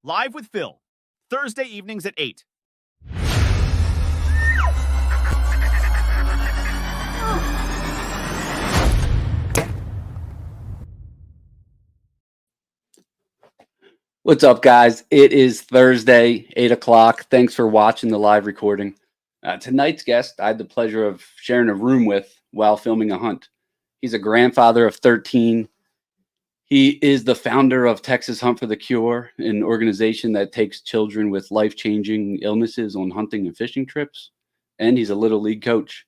Live with Phil, Thursday evenings at 8. What's up, guys? It is Thursday, 8 o'clock. Thanks for watching the live recording. Tonight's guest, I had the pleasure of sharing a room with while filming a hunt. He's a grandfather of 13. He is the founder of Texas Hunt for the Cure, an organization that takes children with life-changing illnesses on hunting and fishing trips. And he's a Little League coach.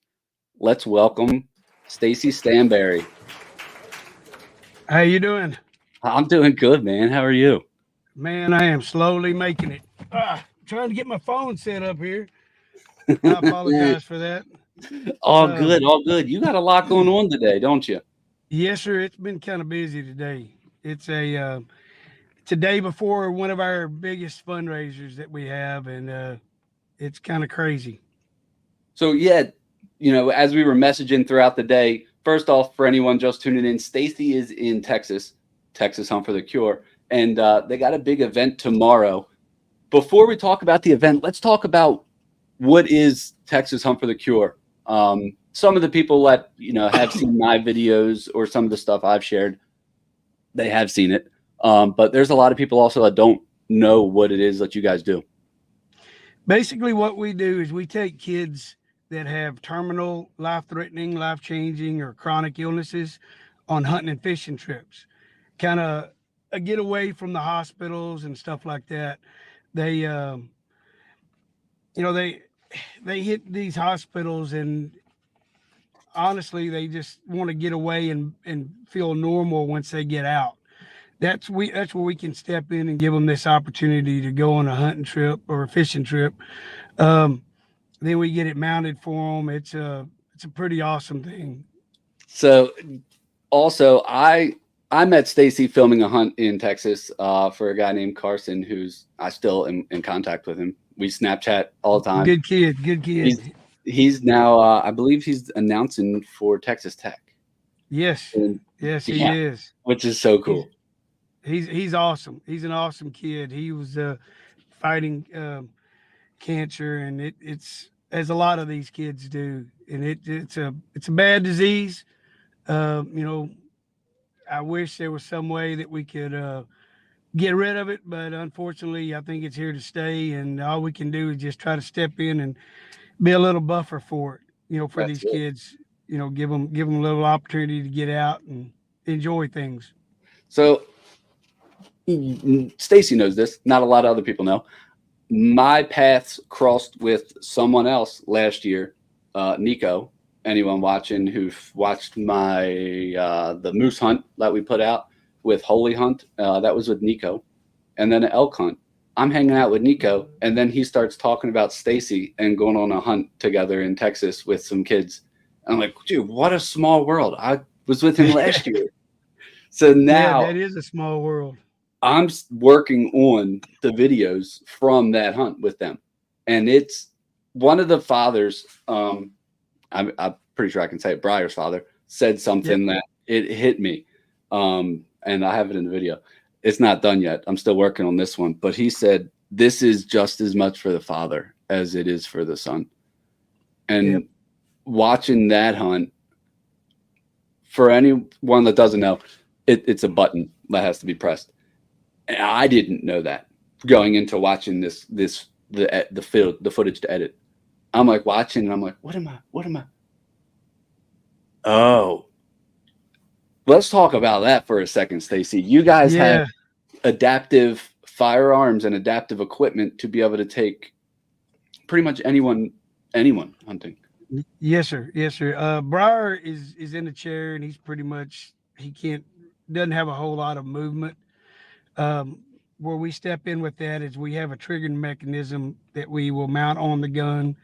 Let's welcome Stacy Stanberry. How you doing? I'm doing good, man. How are you? Man, I am slowly making it. Trying to get my phone set up here. I apologize for that. All good, all good. You got a lot going on today, don't you? Yes, sir. It's been kind of busy today. It's a day before one of our biggest fundraisers that we have, and it's kind of crazy. So yeah, you know, as we were messaging throughout the day, first off, for anyone just tuning in, Stacy is in Texas Hunt for the Cure, and they got a big event tomorrow. Before we talk about the event, let's talk about what is Texas Hunt for the Cure. Some of the people that, you know, have seen my videos or some of the stuff I've shared, they have seen it. But there's a lot of people also that don't know what it is that you guys do. Basically, what we do is we take kids that have terminal, life-threatening, life-changing, or chronic illnesses on hunting and fishing trips. Kind of a getaway from the hospitals and stuff like that. They, you know, they hit these hospitals, and honestly, they just want to get away and feel normal once they get out. That's where we can step in and give them this opportunity to go on a hunting trip or a fishing trip. Then we get it mounted for them. It's a pretty awesome thing. So, also, I met Stacy filming a hunt in Texas for a guy named Carson, who's I still am in contact with him. We Snapchat all the time. Good kid. He's now, I believe he's announcing for Texas Tech. Yes, he is. Which is so cool. He's awesome. He's an awesome kid. He was fighting cancer, and it's as a lot of these kids do, and it's a bad disease. You know, I wish there was some way that we could get rid of it, but unfortunately, I think it's here to stay, and all we can do is just try to step in and be a little buffer for it, you know, for these kids, you know, give them a little opportunity to get out and enjoy things. So Stacy knows this. Not a lot of other people know. My paths crossed with someone else last year, Niko. Anyone watching who watched my the moose hunt that we put out with Holy Hunt, that was with Niko, and then an elk hunt. I'm hanging out with Niko, and then he starts talking about Stacy and going on a hunt together in Texas with some kids. I'm like, dude, what a small world. I was with him last year. So now that is a small world. I'm working on the videos from that hunt with them. And it's one of the fathers, I'm pretty sure I can say it, Briar's father, said something that it hit me. And I have it in the video. It's not done yet. I'm still working on this one. But he said, this is just as much for the father as it is for the son. And watching that hunt, for anyone that doesn't know, it's a button that has to be pressed. And I didn't know that going into watching the footage to edit. I'm like watching, and I'm like, what am I? Oh. Let's talk about that for a second, Stacy. You guys have adaptive firearms and adaptive equipment to be able to take pretty much anyone hunting. Yes, sir. Briar is in the chair, and he's pretty much, doesn't have a whole lot of movement. Where we step in with that is we have a triggering mechanism that we will mount on the gun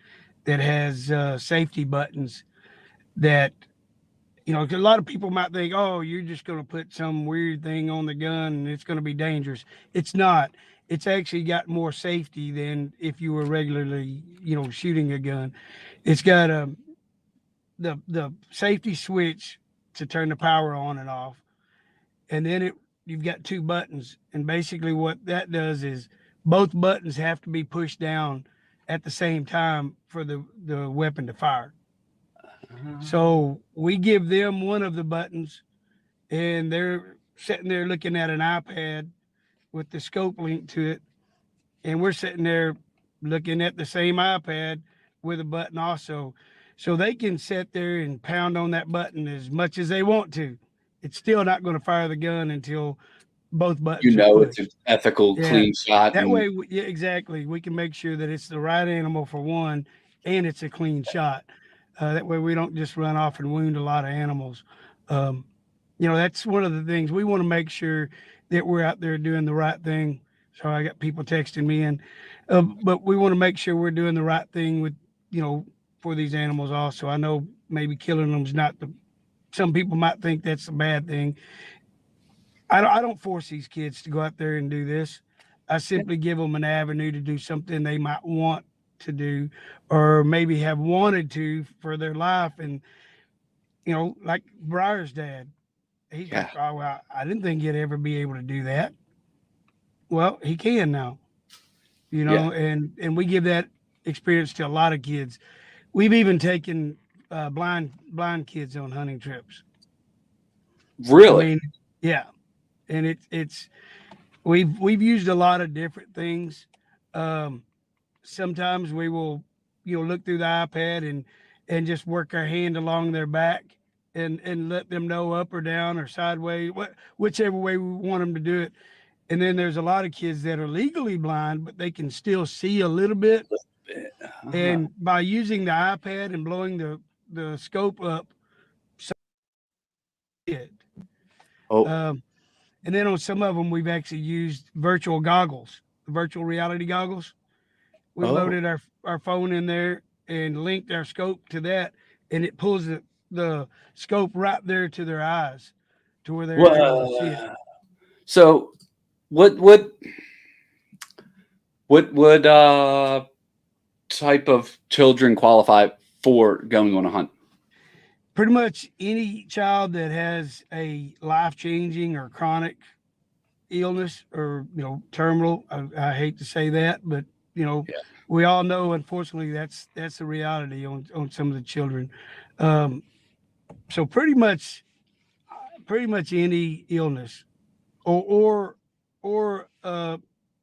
that has safety buttons that, you know, a lot of people might think, oh, you're just going to put some weird thing on the gun and it's going to be dangerous. It's not. It's actually got more safety than if you were regularly, you know, shooting a gun. It's got the safety switch to turn the power on and off. And then you've got two buttons. And basically what that does is both buttons have to be pushed down at the same time for the weapon to fire. So we give them one of the buttons, and they're sitting there looking at an iPad with the scope linked to it, and we're sitting there looking at the same iPad with a button also. So they can sit there and pound on that button as much as they want to. It's still not going to fire the gun until both buttons You are know, pushed. it's an ethical, Yeah. clean shot. That and- way, yeah, exactly. We can make sure that it's the right animal for one, and it's a clean shot. That way, we don't just run off and wound a lot of animals. You know, that's one of the things we want to make sure that we're out there doing the right thing. So I got people texting me in, but we want to make sure we're doing the right thing with, you know, for these animals also. I know maybe killing them is not the, some people might think that's a bad thing. I don't force these kids to go out there and do this. I simply give them an avenue to do something they might want to do, or maybe have wanted to for their life. And, you know, like Briar's dad, he's like, oh, well, I didn't think he'd ever be able to do that. Well, he can now, you know, and we give that experience to a lot of kids. We've even taken blind kids on hunting trips. Really? I mean, yeah. And it's we've used a lot of different things. Sometimes we will, you know, look through the iPad and just work our hand along their back and let them know up or down or sideways, whichever way we want them to do it. And then there's a lot of kids that are legally blind, but they can still see a little bit. And by using the iPad and blowing the scope up, so it. And then on some of them, we've actually used virtual goggles, virtual reality goggles. We loaded our phone in there and linked our scope to that, and it pulls the scope right there to their eyes, to where they're able to see it. So, what type of children qualify for going on a hunt? Pretty much any child that has a life-changing or chronic illness, or, you know, terminal. I hate to say that, but, you know, we all know, unfortunately, that's the reality on some of the children. So pretty much any illness or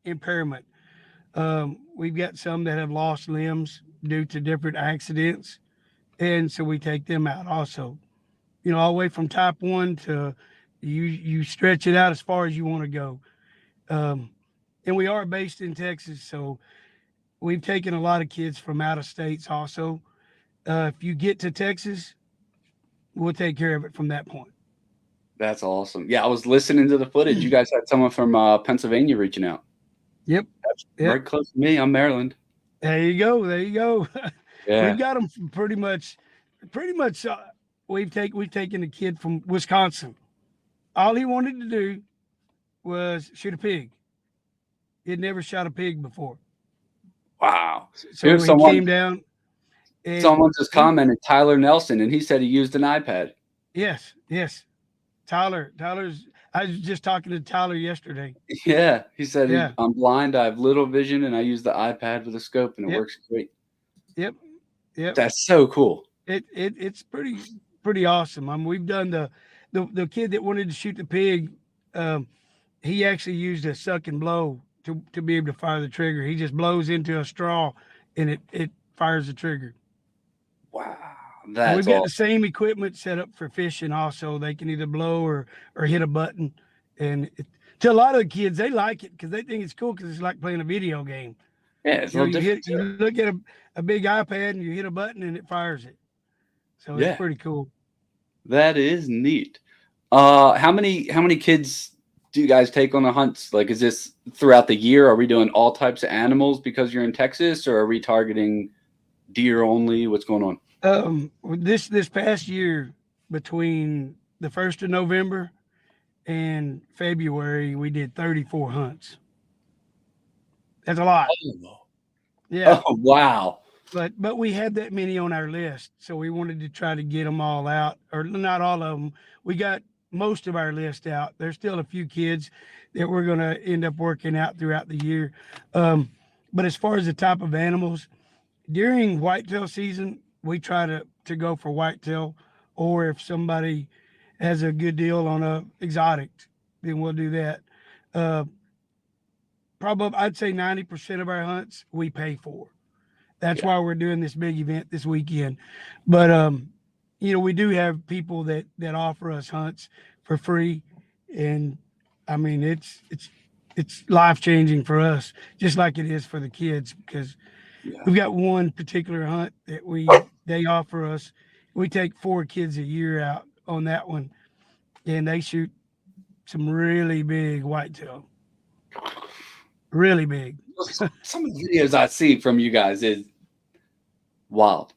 impairment. We've got some that have lost limbs due to different accidents, and so we take them out also. You know, all the way from type 1 to you stretch it out as far as you want to go. And we are based in Texas, so we've taken a lot of kids from out of states also. If you get to Texas, we'll take care of it from that point. That's awesome. Yeah, I was listening to the footage. You guys had someone from Pennsylvania reaching out. Yep. That's very close to me. I'm Maryland. There you go. There you go. Yeah. We've got them from pretty much. We've taken a kid from Wisconsin. All he wanted to do was shoot a pig. He'd never shot a pig before. Wow. So he came down. Someone just commented, Tyler Nelson, and he said he used an iPad. Yes. Tyler's. I was just talking to Tyler yesterday. Yeah, he said, I'm blind, I have little vision, and I use the iPad with a scope, and it works great. Yep. That's so cool. It's pretty awesome. I mean, we've done the kid that wanted to shoot the pig. He actually used a suck and blow to be able to fire the trigger. He just blows into a straw, and it fires the trigger. Wow. We've got the same equipment set up for fishing also. They can either blow or hit a button. And to a lot of the kids, they like it because they think it's cool because it's like playing a video game. Yeah, it's you look at a big iPad and you hit a button and it fires it. So it's pretty cool. That is neat. How many kids do you guys take on the hunts? Like, is this throughout the year? Are we doing all types of animals because you're in Texas, or are we targeting deer only? What's going on? This past year, between the 1st of November and February, we did 34 hunts. That's a lot. Yeah. Oh, wow. But we had that many on our list, so we wanted to try to get them all out, or not all of them. We got most of our list out. There's still a few kids that we're going to end up working out throughout the year. But as far as the type of animals, during whitetail season, we try to go for whitetail, or if somebody has a good deal on a exotic, then we'll do that. Uh, Probably, I'd say 90% of our hunts we pay for. That's why we're doing this big event this weekend. But we do have people that offer us hunts for free, and I mean it's life changing for us, just like it is for the kids, because we've got one particular hunt that they offer us. We take 4 kids a year out on that one, and they shoot some really big whitetail, really big. Some of the videos I see from you guys is wild.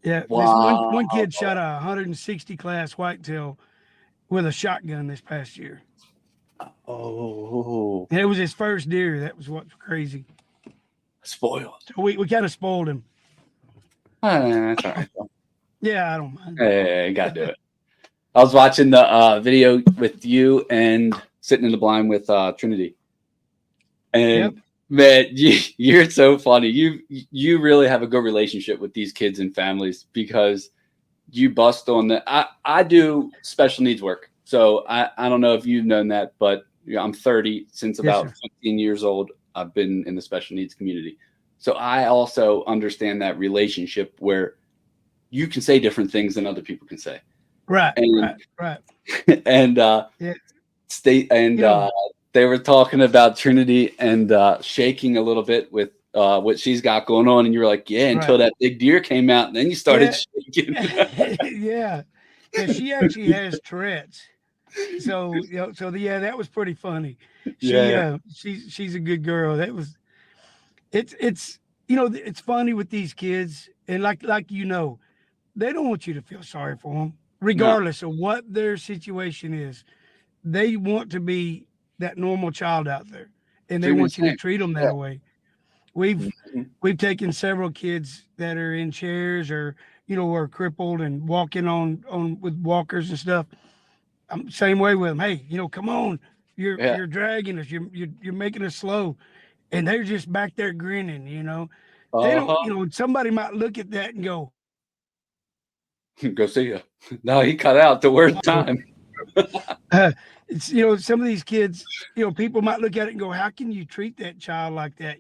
Yeah, wow. This one kid shot a 160 class whitetail with a shotgun this past year. Oh, and it was his first deer. That was what's crazy. Spoiled. So we kind of spoiled him. That's all right. Yeah, I don't mind. Hey, gotta do it. I was watching the video with you and sitting in the blind with Trinity, and man, you're so funny. You really have a good relationship with these kids and families, because you bust on the. I do special needs work, so I don't know if you've known that, but I'm 30. Since about 15 years old, I've been in the special needs community, so I also understand that relationship where you can say different things than other people can say. Right. And they were talking about Trinity and shaking a little bit with what she's got going on, and you were like, yeah, until that big deer came out, and then you started shaking. Yeah, she actually has Tourette's. So that was pretty funny. She's a good girl. It's funny with these kids, and like they don't want you to feel sorry for them, regardless of what their situation is. They want to be that normal child out there, and they want you to treat them that way. We've taken several kids that are in chairs or are crippled and walking on with walkers and stuff. I'm same way with them. Hey, come on, you're dragging us. You're making us slow, and they're just back there grinning. They don't. Somebody might look at that and go, "Go see you." No, he cut out the word time. It's some of these kids, people might look at it and go, how can you treat that child like that?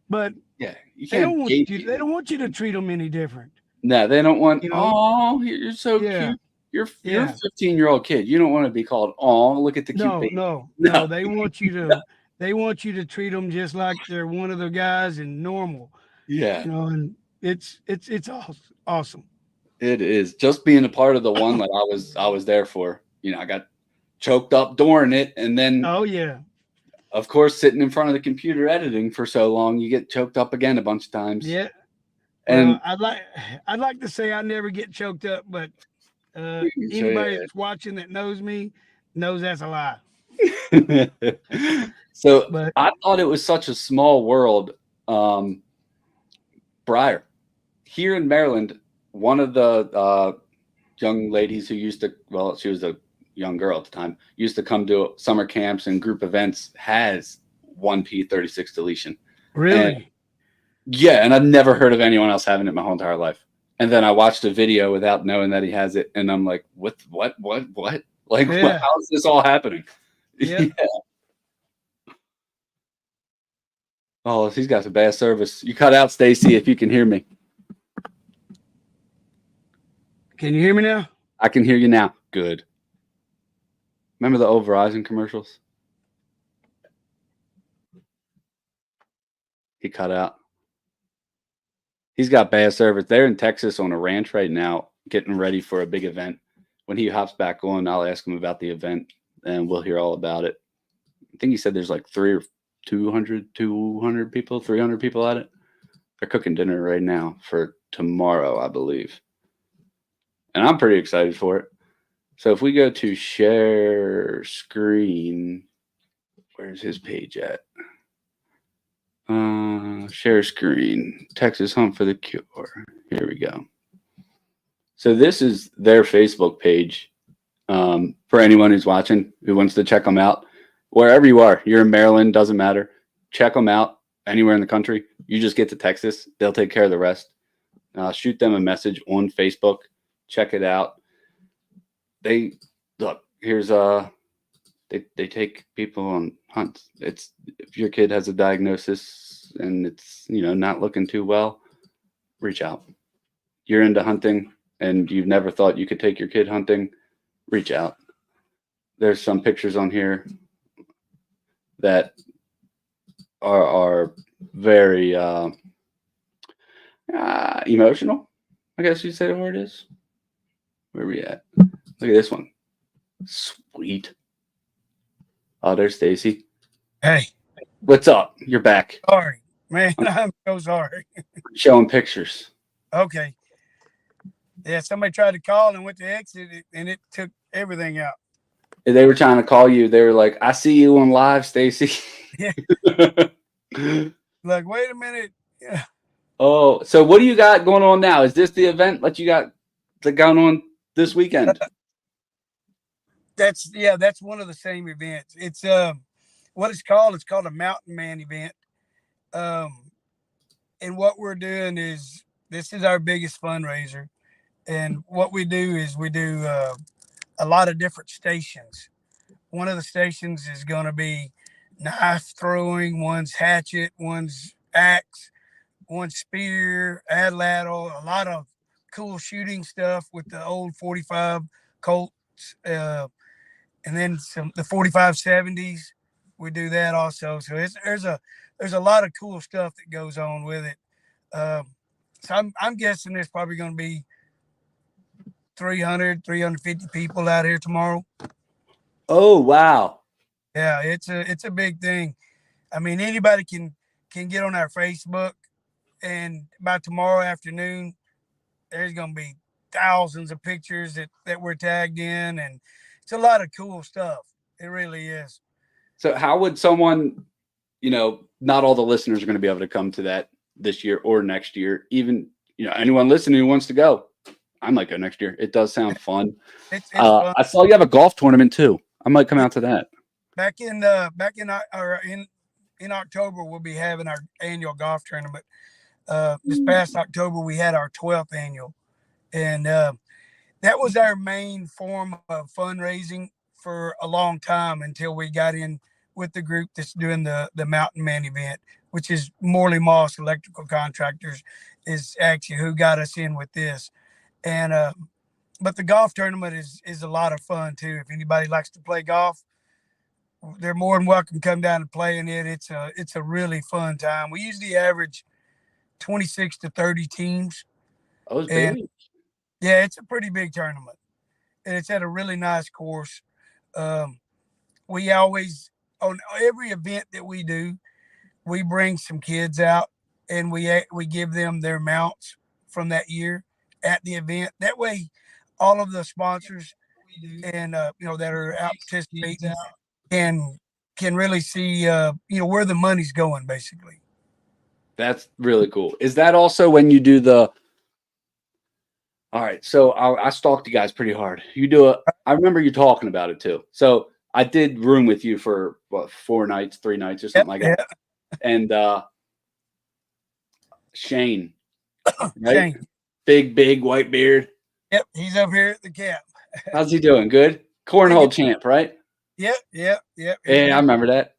But they don't want you to treat them any different. No, they don't want, oh, you're so cute. You're a 15-year-old kid. You don't want to be called, oh, look at the cute baby. No. They want you to treat them just like they're one of the guys and normal. Yeah. And it's awesome. It is. Just being a part of the one that I was there for. I got choked up during it, and then of course, sitting in front of the computer editing for so long, you get choked up again a bunch of times. Yeah. And I'd like to say I never get choked up, but anybody that's watching that knows me knows that's a lie. But I thought it was such a small world. Briar, here in Maryland, one of the young ladies who used to, she was a young girl at the time, used to come to summer camps and group events, has 1p36 deletion. Really? And I've never heard of anyone else having it my whole entire life. And then I watched a video without knowing that he has it, and I'm like, what? Like, how is this all happening? Yeah. Oh, he's got some bad service. You cut out, Stacy, if you can hear me. Can you hear me now? I can hear you now. Good. Remember the old Verizon commercials? He cut out. He's got bad service. They're in Texas on a ranch right now, getting ready for a big event. When he hops back on, I'll ask him about the event, and we'll hear all about it. I think he said there's like 200 people, 300 people at it. They're cooking dinner right now for tomorrow, I believe. And I'm pretty excited for it. So if we go to share screen, where's his page at? Share screen, Texas Hunt for the Cure. Here we go. So this is their Facebook page. For anyone who's watching who wants to check them out, wherever you are, you're in Maryland, doesn't matter. Check them out anywhere in the country. You just get to Texas, they'll take care of the rest. Shoot them a message on Facebook. Check it out. They look. Here's they take people on hunts. It's if your kid has a diagnosis and it's not looking too well, reach out. You're into hunting and you've never thought you could take your kid hunting, reach out. There's some pictures on here that are very emotional, I guess you'd say the word is. Where are we at? Look at this one. Sweet. Oh, there's Stacy. Hey. What's up? You're back. Sorry, man. I'm so sorry. Showing pictures. Okay. Yeah, somebody tried to call and went to exit it, and it took everything out. They were trying to call you. They were like, I see you on live, Stacy. Yeah. Like, wait a minute. Yeah. Oh, so what do you got going on now? Is this the event that you got going on this weekend? That's one of the same events. It's what it's called a Mountain Man event. And what we're doing is this is our biggest fundraiser. And what we do is we do a lot of different stations. One of the stations is going to be knife throwing, one's hatchet, one's axe, one's spear, atlatl, a lot of cool shooting stuff with the old 45 Colts, and then the 45-70s. We do that also. So there's a lot of cool stuff that goes on with it. So I'm guessing there's probably going to be 350 people out here tomorrow. Oh, wow. Yeah, it's a big thing. I mean, anybody can get on our Facebook, and by tomorrow afternoon, there's going to be thousands of pictures that we're tagged in, and it's a lot of cool stuff. It really is. So how would someone, not all the listeners are going to be able to come to that this year or next year. Even, anyone listening who wants to go, I might go next year. It does sound fun. It's fun. I saw you have a golf tournament too. I might come out to that. Back in October, we'll be having our annual golf tournament. This past October, we had our 12th annual, and that was our main form of fundraising for a long time until we got in with the group that's doing the Mountain Man event, which is Morley Moss Electrical Contractors is actually who got us in with this. And but the golf tournament is a lot of fun too. If anybody likes to play golf, they're more than welcome to come down and play in it. It's a really fun time. We usually average 26 to 30 teams. Oh, it's big. Yeah, it's a pretty big tournament, and it's at a really nice course. We always, on every event that we do, we bring some kids out and we give them their mounts from that year at the event. That way, all of the sponsors and that are out participating can really see where the money's going, basically. That's really cool. Is that also when you do the? All right, so I stalked you guys pretty hard. I remember you talking about it too. So I did room with you for 3 nights or something like that. And Shane, right? Shane. Big white beard. Yep, he's up here at the camp. How's he doing? Good. Cornhole champ, right? Yep. Yeah, I remember that.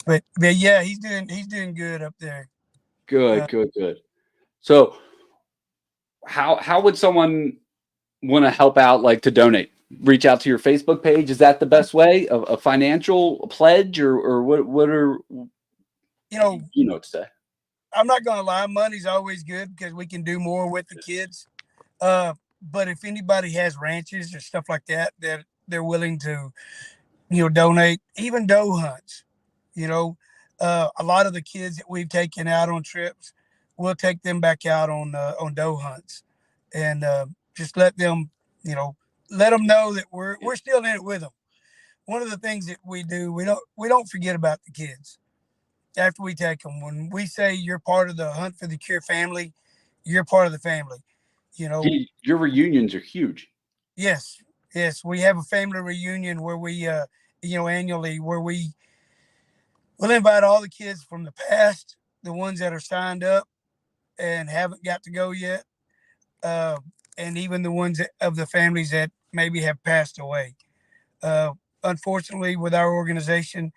but yeah, he's doing good up there. Good. So how would someone want to help out, like to donate? Reach out to your Facebook page. Is that the best way? A financial pledge or what are what to say? I'm not gonna lie, money's always good because we can do more with the kids. But if anybody has ranches or stuff like that they're willing to, donate, even doe hunts, a lot of the kids that we've taken out on trips, we'll take them back out on doe hunts, and just let them know that we're still in it with them. One of the things that we do, we don't forget about the kids after we take them. When we say you're part of the Hunt for the Cure family, you're part of the family. Your reunions are huge. Yes, yes, we have a family reunion where we, annually, where we'll invite all the kids from the past, the ones that are signed up and haven't got to go yet, uh, and even the ones of the families that maybe have passed away. Uh, Unfortunately, with our organization,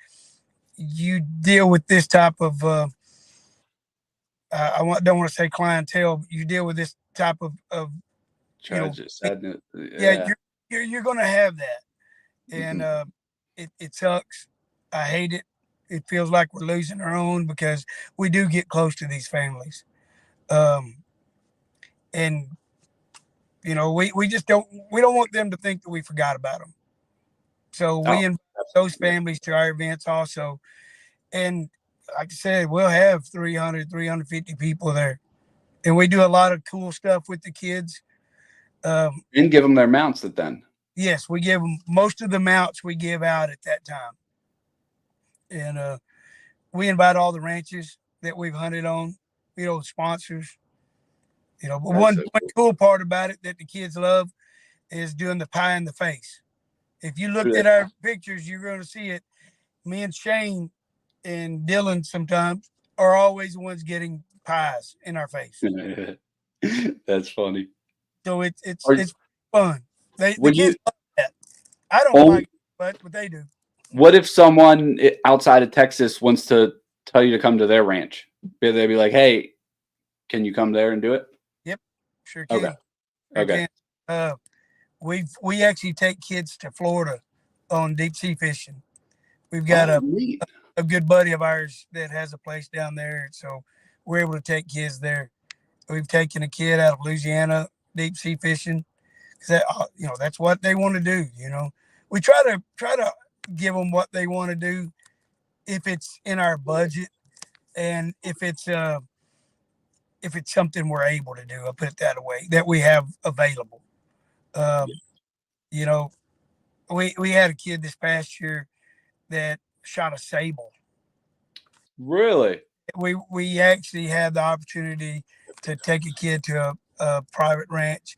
you deal with this type of don't want to say clientele, but you deal with this type of Tragic, sadness. yeah, Yeah. you're going to have that, and Mhm. it sucks. I hate it. It feels like we're losing our own because we do get close to these families, um, and we just don't want them to think that we forgot about them. So Oh, we invite those absolutely. Yeah. families to our events also, and like I said, we'll have 300, 350 people there, and we do a lot of cool stuff with the kids. Um, And give them their mounts then. yes, we give them most of the mounts we give out at that time, and we invite all the ranches that we've hunted on, sponsors. But That's one so one cool. cool part about it that the kids love is doing the pie in the face. If you looked Really. at our pictures, you're going to see it. Me and Shane and Dylan sometimes are always the ones getting pies in our face. That's funny. So it's Are, it's fun. The would kids you love that. I don't only like it, but they do. what if someone outside of Texas wants to tell you to come to their ranch? They'd be like, "Hey, can you come there and do it?" Yep, sure Okay. can. Sure Okay. can. Uh, we actually take kids to Florida on deep sea fishing. We've got Oh, neat. a good buddy of ours that has a place down there, so we're able to take kids there. We've taken a kid out of Louisiana deep sea fishing because that's what they want to do. We try to give them what they want to do if it's in our budget and if it's something we're able to do. I'll put it that way, that we have available. Yeah. Um, you know, we had a kid this past year that shot a sable. Really? We actually had the opportunity to take a kid to a private ranch,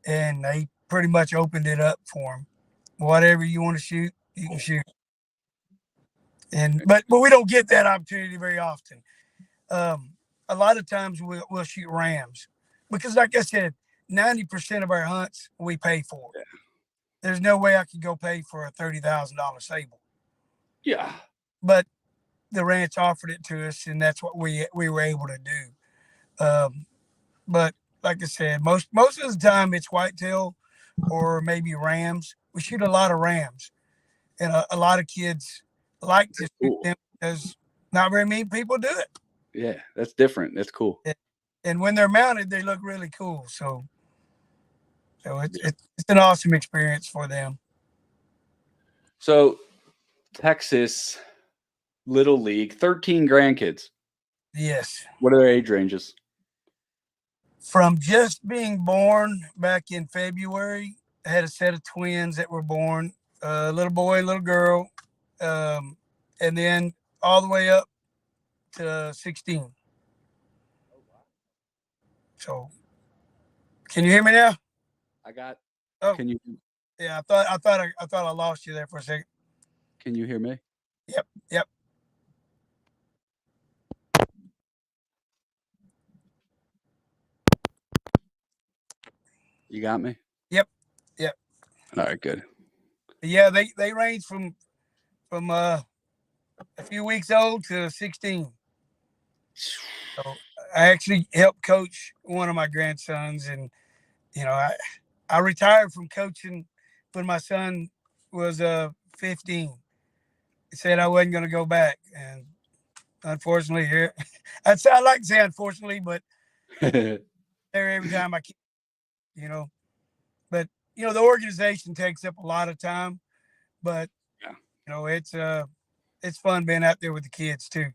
and they pretty much opened it up for him. Whatever you want to shoot, you can shoot. And but we don't get that opportunity very often. Um, a lot of times we'll shoot rams because, like I said, 90% of our hunts we pay for. There's no way I could go pay for a $30,000 sable, Yeah. but the ranch offered it to us, and that's what we were able to do. But like I said, most of the time it's whitetail or maybe rams. We shoot a lot of rams, and a lot of kids like to shoot Cool. them because not very many people do it. Yeah, that's different. That's cool. And when they're mounted, they look really cool. So Yeah. it's an awesome experience for them. So Texas Little League, 13 grandkids. Yes. What are their age ranges? From just being born back in February, I had a set of twins that were born, a little boy, little girl, and then all the way up to 16. So, can you hear me now? I got. Oh, Can you yeah. I thought I lost you there for a second. can you hear me? Yep, yep. You got me? Yep, yep. All right, good. Yeah, they range from a few weeks old to 16. So I actually helped coach one of my grandsons, and you know, I retired from coaching when my son was 15. He said I wasn't going to go back, and unfortunately, here I like to say unfortunately, but there every time I can, you know. But the organization takes up a lot of time, but Yeah. It's fun being out there with the kids too.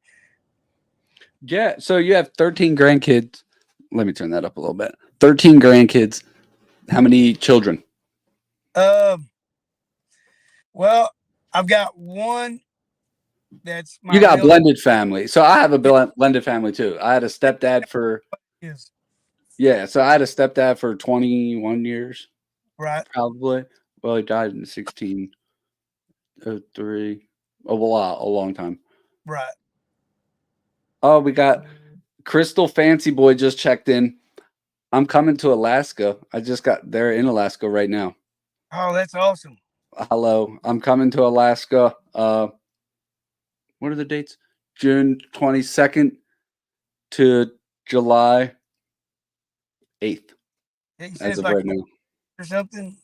Yeah. So you have 13 grandkids. Let me turn that up a little bit. 13 grandkids. How many children? Um, well, I've got one that's my You got a real blended family. So I have a blended family too. I had a stepdad for is yeah. So I had a stepdad for 21 years. Right. probably. Well, he died in 1603. A long time. Right. Oh, we got Crystal Fancy Boy just checked in. I'm coming to Alaska. I just got there in Alaska right now. Oh, that's awesome. Hello. I'm coming to Alaska. What are the dates? June 22nd to July 8th. Yeah, you said As it's of like right now. or something.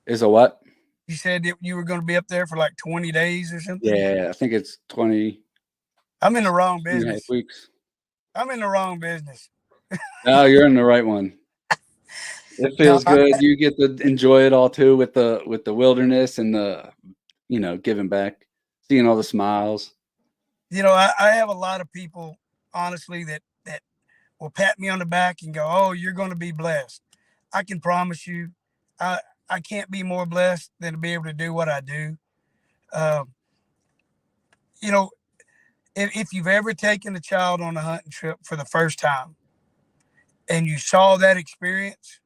Is a what? You said that you were going to be up there for like 20 days or something. Yeah, I think it's 20 I'm in the wrong and a half business. weeks. I'm in the wrong business. No, you're in the right one. It feels good. You get to enjoy it all too with the wilderness and the giving back, seeing all the smiles. I have a lot of people, honestly, that will pat me on the back and go, "Oh, you're going to be blessed." I can promise you, I I can't be more blessed than to be able to do what I do. Um, you know, if you've ever taken a child on a hunting trip for the first time and you saw that experience,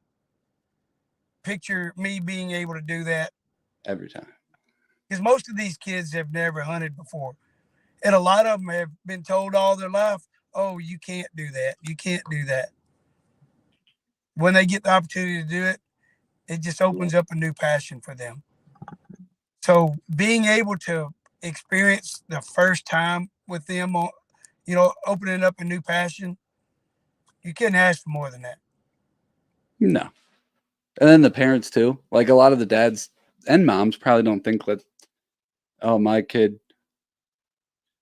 picture me being able to do that Every time. because most of these kids have never hunted before. And a lot of them have been told all their life, oh, you can't do that. You can't do that. When they get the opportunity to do it, it just opens up a new passion for them. So being able to experience the first time with them, opening up a new passion, you couldn't ask for more than that. No. And then the parents too. Like a lot of the dads and moms probably don't think that, oh, my kid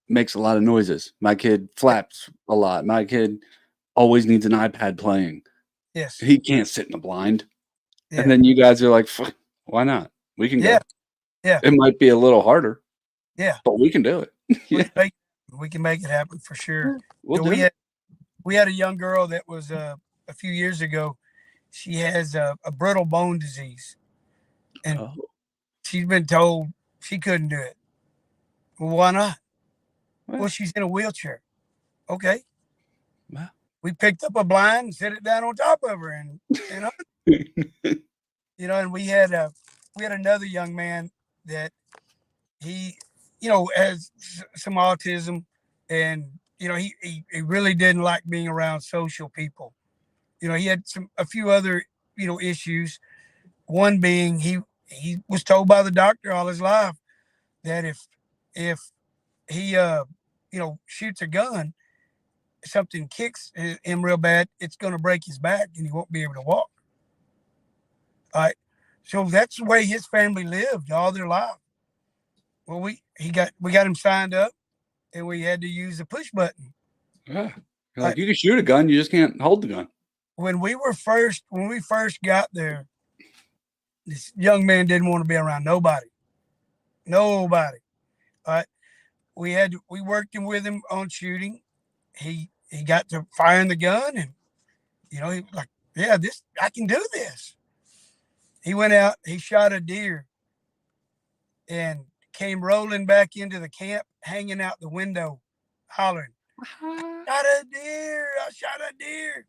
makes a lot of noises. My kid flaps a lot. My kid always needs an iPad playing. Yes. He can't sit in the blind. Yeah. And then you guys are like, why not? We can Yeah. go. Yeah. It might be a little harder. Yeah. But we can do it. Yeah. We can make it happen for sure. We'll do it. We had a young girl that was a few years ago. She has a brittle bone disease, and she's been told she couldn't do it. Well, why not? Well, she's in a wheelchair. Okay. Wow. We picked up a blind and set it down on top of her, and and we had another young man that he has some autism, and he really didn't like being around social people. He had a few other issues. One being he was told by the doctor all his life that if he shoots a gun, something kicks him real bad, it's going to break his back and he won't be able to walk. All right, so that's the way his family lived all their life. Well, we got him signed up, and we had to use the push button. Yeah, you can shoot a gun, you just can't hold the gun. When we first got there, this young man didn't want to be around nobody. All right, we worked with him on shooting. He got to firing the gun, and he was like, yeah, I can do this. He went out, he shot a deer, and came rolling back into the camp, hanging out the window, hollering, I shot a deer.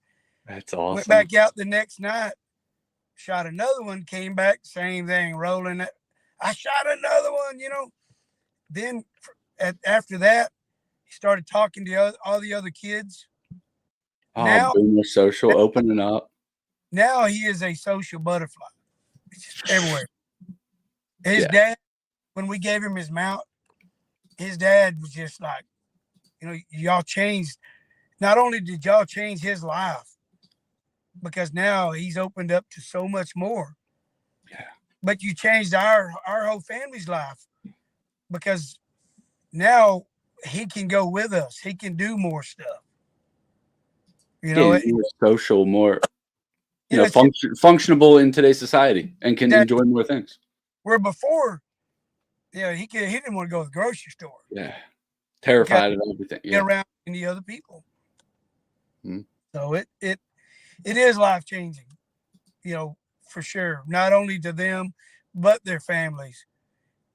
That's awesome. Went back out the next night, shot another one, came back, same thing, rolling it. I shot another one, Then after that, he started talking to all the other kids. Now, boomer social, opening up. Now he is a social butterfly. It's just everywhere. His dad, when we gave him his mount, his dad was just like, y'all changed. Not only did y'all change his life, because now he's opened up to so much more. Yeah. But you changed our whole family's life, because now he can go with us. He can do more stuff. More social, more functionable in today's society, and can enjoy more things. Where before, he didn't want to go to the grocery store. Yeah, terrified of everything. Get around any other people. So it is life changing, for sure. Not only to them, but their families,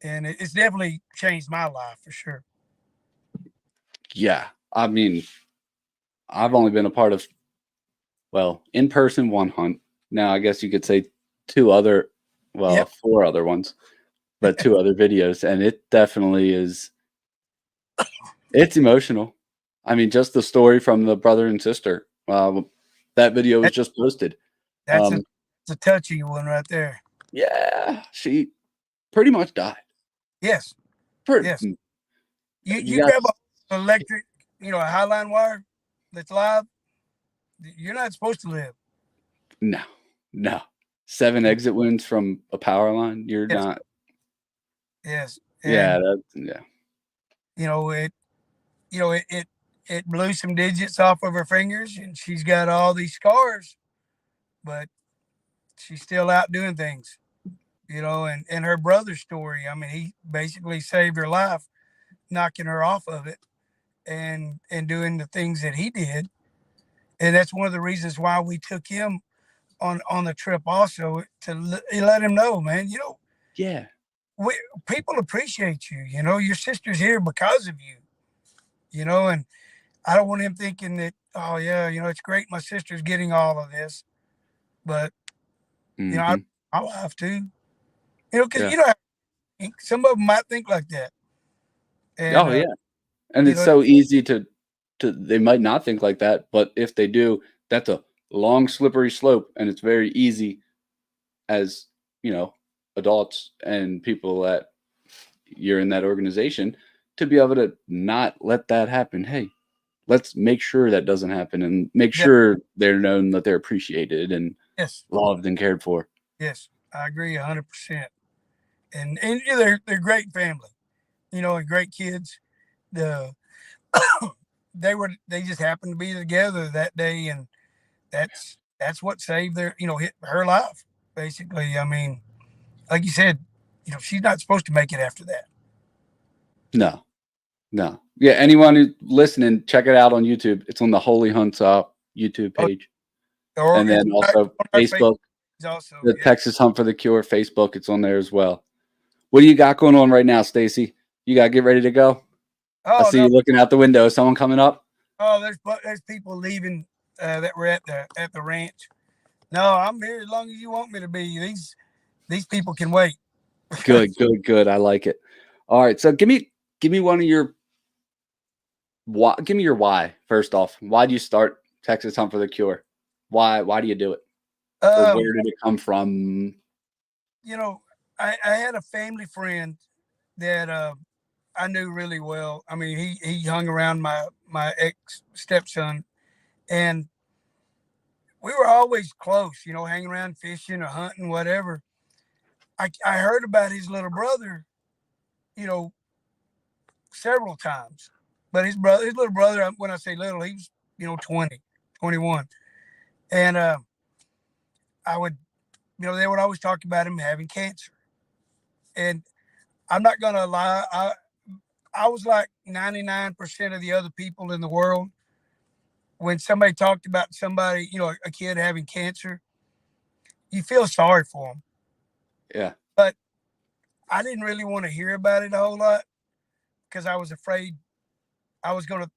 and it's definitely changed my life for sure. Yeah, I mean, I've only been a part of, in person, one hunt. Now, I guess you could say two other well, Yep. 4 other ones, but 2 other videos, and it definitely is. It's emotional. I mean, just the story from the brother and sister. That video was That, just posted. that's a, it's a touchy one right there. Yeah, she pretty much died. Yes. Pretty, Yes. You you got grab an electric, a highline wire that's live, you're not supposed to live. no 7 exit wounds from a power line. You're Yes. not. Yes. Yeah, And yeah. it blew some digits off of her fingers, and she's got all these scars, but she's still out doing things. And her brother's story. I mean, he basically saved her life, knocking her off of it, and doing the things that he did. And that's one of the reasons why we took him on the trip also, to let him know, man. Yeah. People appreciate you. Your sister's here because of you. And I don't want him thinking that, oh yeah, it's great my sister's getting all of this, but Mm-hmm. I'll have to, because Yeah. some of them might think like that. And Oh yeah, and it's so easy to they might not think like that, but if they do, that's a long slippery slope, and it's very easy as adults and people that you're in that organization to be able to not let that happen. Hey, let's make sure that doesn't happen, and make sure they're known that they're appreciated and yes, loved and cared for. yes, I agree 100%. And they're great family, and great kids. The they just happened to be together that day, and that's what saved her life, basically. I mean, like you said, she's not supposed to make it after that. No. Yeah, anyone who's listening, check it out on YouTube. It's on the Holy Hunts YouTube page. And then also Facebook. Also, the Texas Hunt for the Cure Facebook. It's on there as well. What do you got going on right now, Stacy? You got to get ready to go? I see you looking out the window. Is someone coming up? Oh, there's people leaving that were at the ranch. No, I'm here as long as you want me to be. These people can wait. Good. I like it. All right, so give me one of your why. Give me your why first off. Why do you start Texas Hunt for the Cure? Why do you do it? Or where did it come from? I had a family friend that I knew really well. I mean, he hung around my ex stepson, and we were always close. Hanging around, fishing or hunting, whatever. I heard about his little brother, several times. But his little brother, when I say little, he was 20, 21, and I would, they would always talk about him having cancer. And I'm not gonna lie, I was like 99% of the other people in the world. When somebody talked about somebody, a kid having cancer, you feel sorry for them. Yeah. But I didn't really want to hear about it a whole lot, because I was afraid I was going to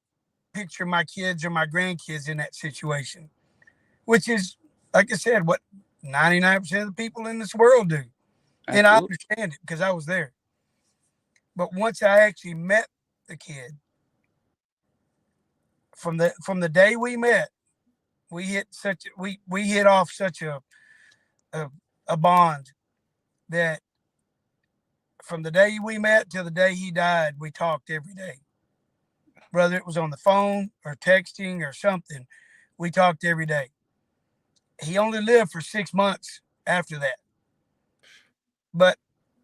picture my kids or my grandkids in that situation, which is, like I said, what 99% of the people in this world do. Absolutely. And I understand it because I was there. But once I actually met the kid, from the day we met, we hit off such a bond that from the day we met till the day he died, we talked every day. Whether it was on the phone or texting or something, we talked every day. He only lived for 6 months after that. But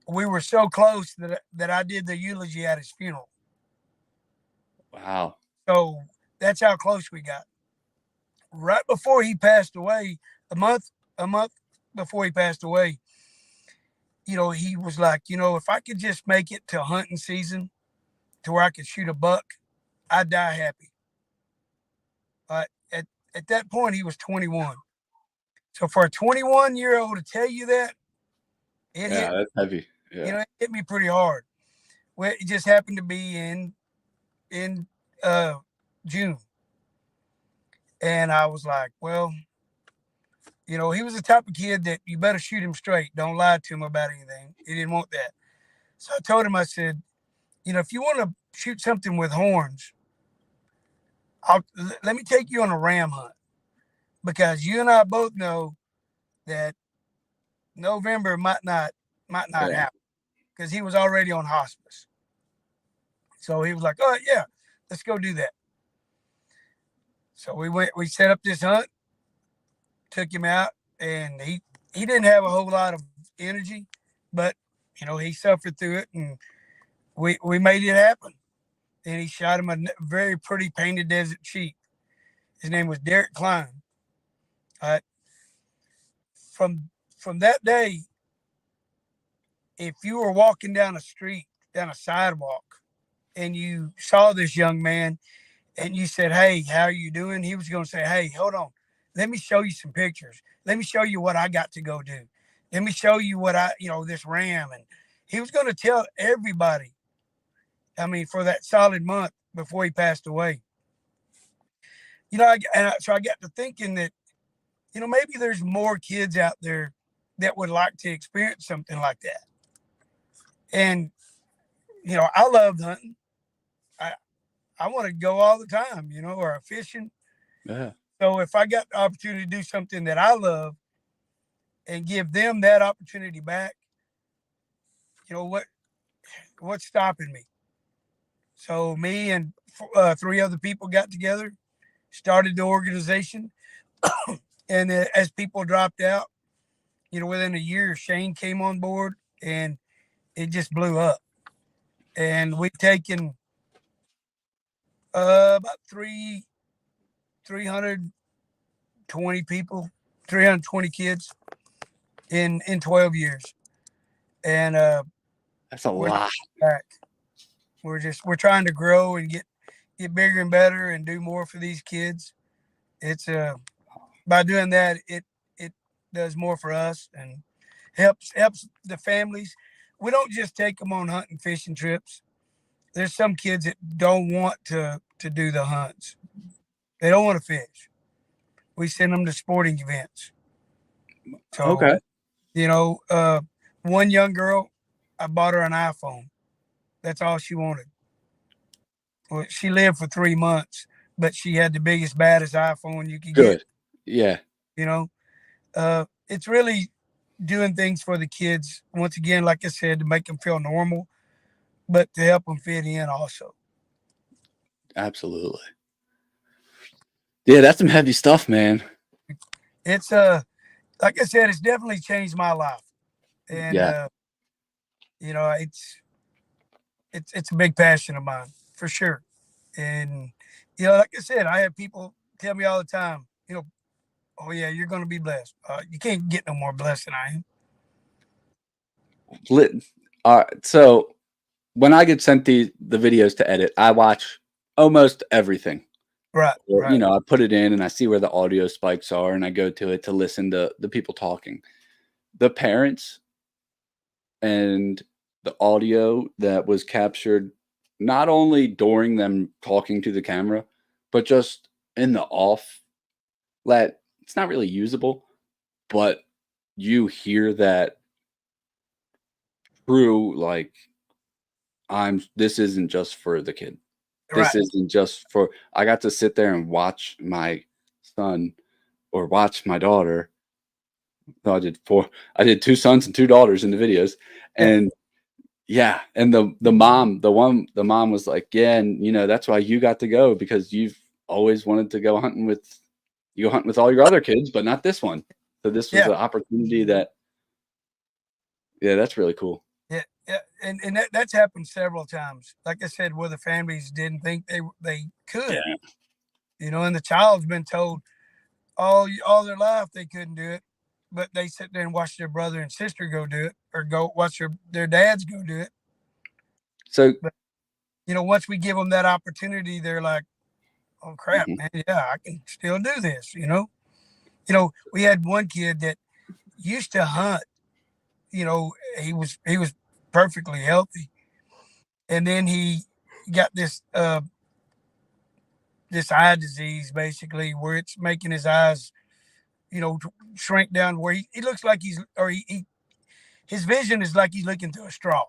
we were so close that I did the eulogy at his funeral. Wow. So that's how close we got. Right before he passed away, a month before he passed away, he was like, if I could just make it to hunting season to where I could shoot a buck, I'd die happy. At that point, he was 21. So for a 21-year-old to tell you that, that's heavy. Yeah. It hit me pretty hard. Well, it just happened to be in June. And I was like, well, You know, he was the type of kid that you better shoot him straight. Don't lie to him about anything. He didn't want that. So I told him, I said, you know, if you want to shoot something with horns, let me take you on a ram hunt, because you and I both know that November might not happen, because he was already on hospice. So he was like, oh yeah, let's go do that. So we set up this hunt, took him out, and he didn't have a whole lot of energy, but you know, he suffered through it, and we made it happen. And he shot him a very pretty painted desert sheep. His name was Derek Klein. From that day, if you were walking down a street, down a sidewalk, and you saw this young man and you said, hey, how are you doing? He was going to say, hey, hold on. Let me show you some pictures. Let me show you what I got to go do. Let me show you what this ram. And he was going to tell everybody, I mean, for that solid month before he passed away. You know, so I got to thinking that, you know, maybe there's more kids out there that would like to experience something like that. And, you know, I loved hunting. I want to go all the time, you know, or fishing. Yeah. So if I got the opportunity to do something that I love and give them that opportunity back, you know, what's stopping me? So me and 3 other people got together, started the organization. And as people dropped out, you know, within a year, Shane came on board, and it just blew up. And we've taken about 320 people, 320 kids in 12 years. And that's a lot. Back. We're trying to grow and get bigger and better and do more for these kids. It's by doing that, it does more for us and helps the families. We don't just take them on hunting, fishing trips. There's some kids that don't want to do the hunts. They don't want to fish. We send them to sporting events. So, okay. You know, one young girl, I bought her an iPhone. That's all she wanted. Well, she lived for 3 months, but she had the biggest, baddest iPhone you could get. Yeah. You know, it's really doing things for the kids. Once again, like I said, to make them feel normal, but to help them fit in also. Absolutely. Yeah, that's some heavy stuff, man. It's like I said, it's definitely changed my life. And you know, it's a big passion of mine for sure. And you know, like I said, I have people tell me all the time, you know, oh yeah, you're going to be blessed. You can't get no more blessed than I am. So when I get sent the videos to edit, I watch almost everything. Right. You know, I put it in and I see where the audio spikes are, and I go to it to listen to the people talking. The parents and the audio that was captured, not only during them talking to the camera, but just in the off, that it's not really usable, but you hear that true, like, this isn't just for the kid. This isn't just for, I got to sit there and watch my son or watch my daughter. No, I did 2 sons and 2 daughters in the videos. And and the mom was like, yeah, and you know, that's why you got to go, because you've always wanted to go hunting with all your other kids, but not this one. So this was the opportunity that's really cool. Yeah, and that's happened several times. Like I said, where the families didn't think they could. Yeah. You know, and the child's been told all their life they couldn't do it, but they sit there and watch their brother and sister go do it, or go watch their dads go do it. So, but, you know, once we give them that opportunity, they're like, oh crap, man, yeah, I can still do this. You know, we had one kid that used to hunt. You know, he was perfectly healthy, and then he got this eye disease, basically, where it's making his eyes, shrink down where he looks like his vision is like he's looking through a straw.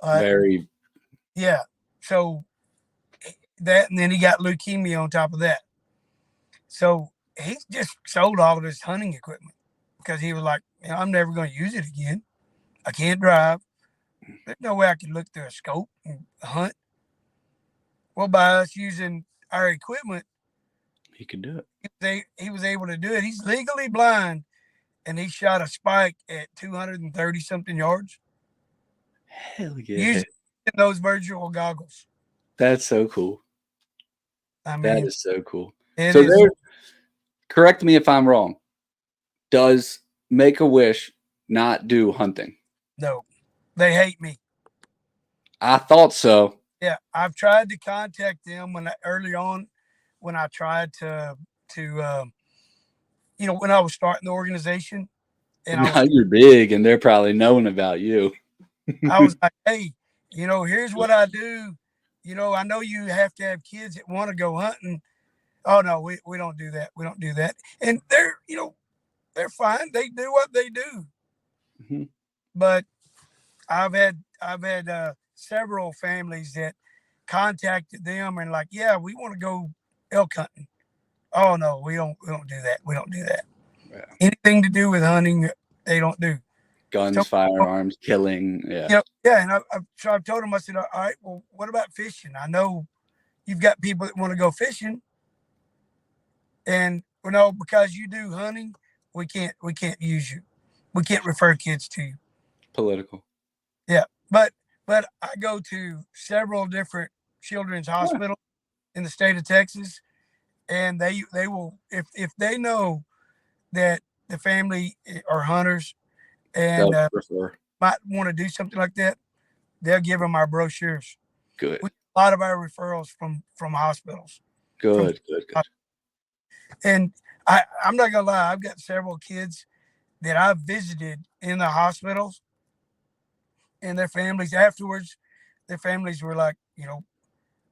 Very. Yeah. So that, and then he got leukemia on top of that. So he just sold all of his hunting equipment because he was like, I'm never going to use it again. I can't drive. There's no way I can look through a scope and hunt. Well, by us using our equipment, He could do it. He was able to do it. He's legally blind, and he shot a spike at 230 something yards. Hell yeah. Using those virtual goggles. That's so cool. I mean, that is so cool. It So is. correct me if I'm wrong. Does Make-A-Wish not do hunting? No, they hate me. I thought so. Yeah, I've tried to contact them early on when I tried to when I was starting the organization, and Now you're big, and they're probably knowing about you. I was like, hey, here's what I do. I know you have to have kids that want to go hunting. Oh no, we don't do that. We don't do that. And they're fine. They do what they do. Mm-hmm. But I've had several families that contacted them and like, yeah, we want to go elk hunting. Oh no, we don't do that. We don't do that. Yeah. Anything to do with hunting, they don't do. Guns, firearms, killing. Yeah. And I've told them, I said, all right, well, what about fishing? I know you've got people that want to go fishing, and because you do hunting, we can't use you. We can't refer kids to you. Political. Yeah, but I go to several different children's hospitals in the state of Texas, and they will, if they know that the family are hunters and might want to do something like that, they'll give them our brochures. Good. We get a lot of our referrals from hospitals. Good. And I'm not gonna lie, I've got several kids that I've visited in the hospitals, and their families afterwards. Their families were like,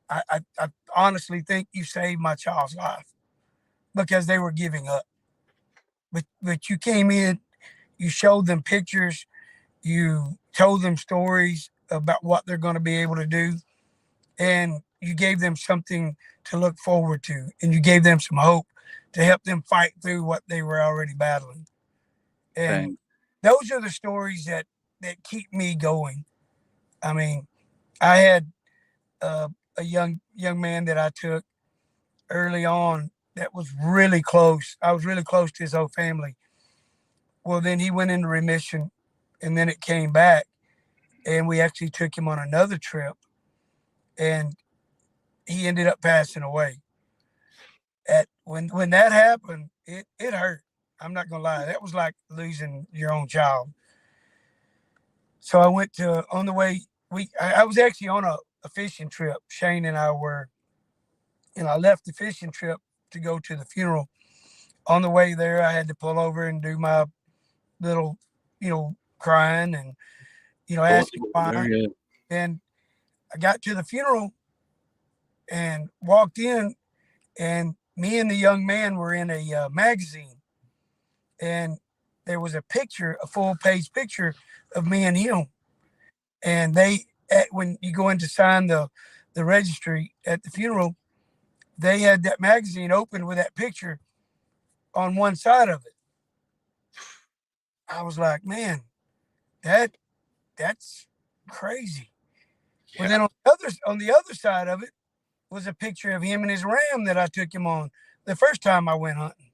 I honestly think you saved my child's life, because they were giving up. But you came in, you showed them pictures, you told them stories about what they're going to be able to do, and you gave them something to look forward to, and you gave them some hope to help them fight through what they were already battling. And those are the stories that keep me going. I mean, I had a young man that I took early on that was really close. I was really close to his whole family. Well, then he went into remission, and then it came back, and we actually took him on another trip, and he ended up passing away. When that happened, it hurt. I'm not gonna lie. That was like losing your own child. So I went on the way. I was actually on a fishing trip. Shane and I were, and I left the fishing trip to go to the funeral. On the way there, I had to pull over and do my little, crying and, asking why. And I got to the funeral and walked in, and me and the young man were in a magazine, and there was a full-page picture of me and him. And when you go in to sign the registry at the funeral, they had that magazine open with that picture on one side of it. I was like, man, that's crazy. Yeah. And then on the other side of it was a picture of him and his ram that I took him on the first time I went hunting.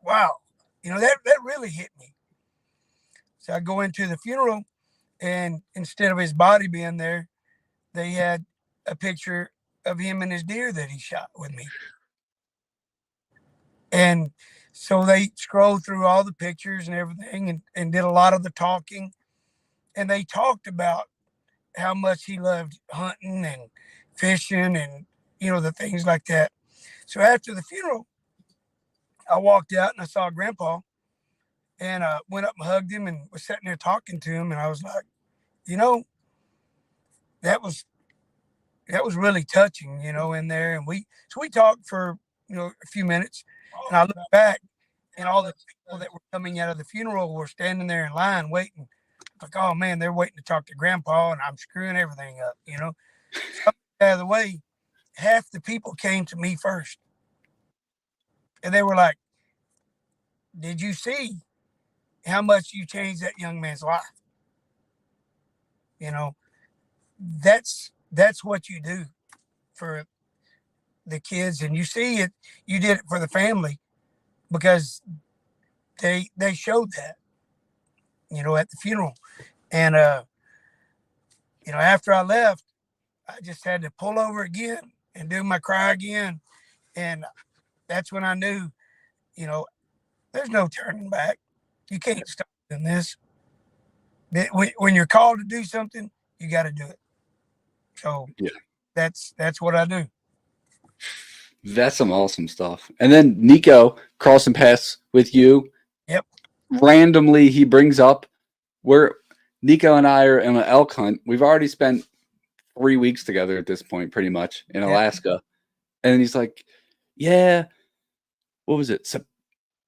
Wow. That really hit me. So I go into the funeral, and instead of his body being there, they had a picture of him and his deer that he shot with me. And so they scrolled through all the pictures and everything, and did a lot of the talking. And they talked about how much he loved hunting and fishing and, the things like that. So after the funeral, I walked out and I saw Grandpa, and I went up and hugged him and was sitting there talking to him. And I was like, that was really touching, in there. And we talked for a few minutes, and I looked back, and all the people that were coming out of the funeral were standing there in line waiting. Like, oh man, they're waiting to talk to Grandpa, and I'm screwing everything up. So out of the way, half the people came to me first, and they were like, "Did you see how much you changed that young man's life?" You know, that's what you do for the kids, and you see it. You did it for the family because they showed that, at the funeral. And after I left, I just had to pull over again and do my cry again. And that's when I knew, there's no turning back. You can't stop doing this. When you're called to do something, you got to do it. So yeah, that's what I do. That's some awesome stuff. And then Niko crossing paths with you. Yep. Randomly, he brings up where Niko and I are in an elk hunt. We've already spent 3 weeks together at this point, pretty much in Alaska. And he's like, yeah, what was it?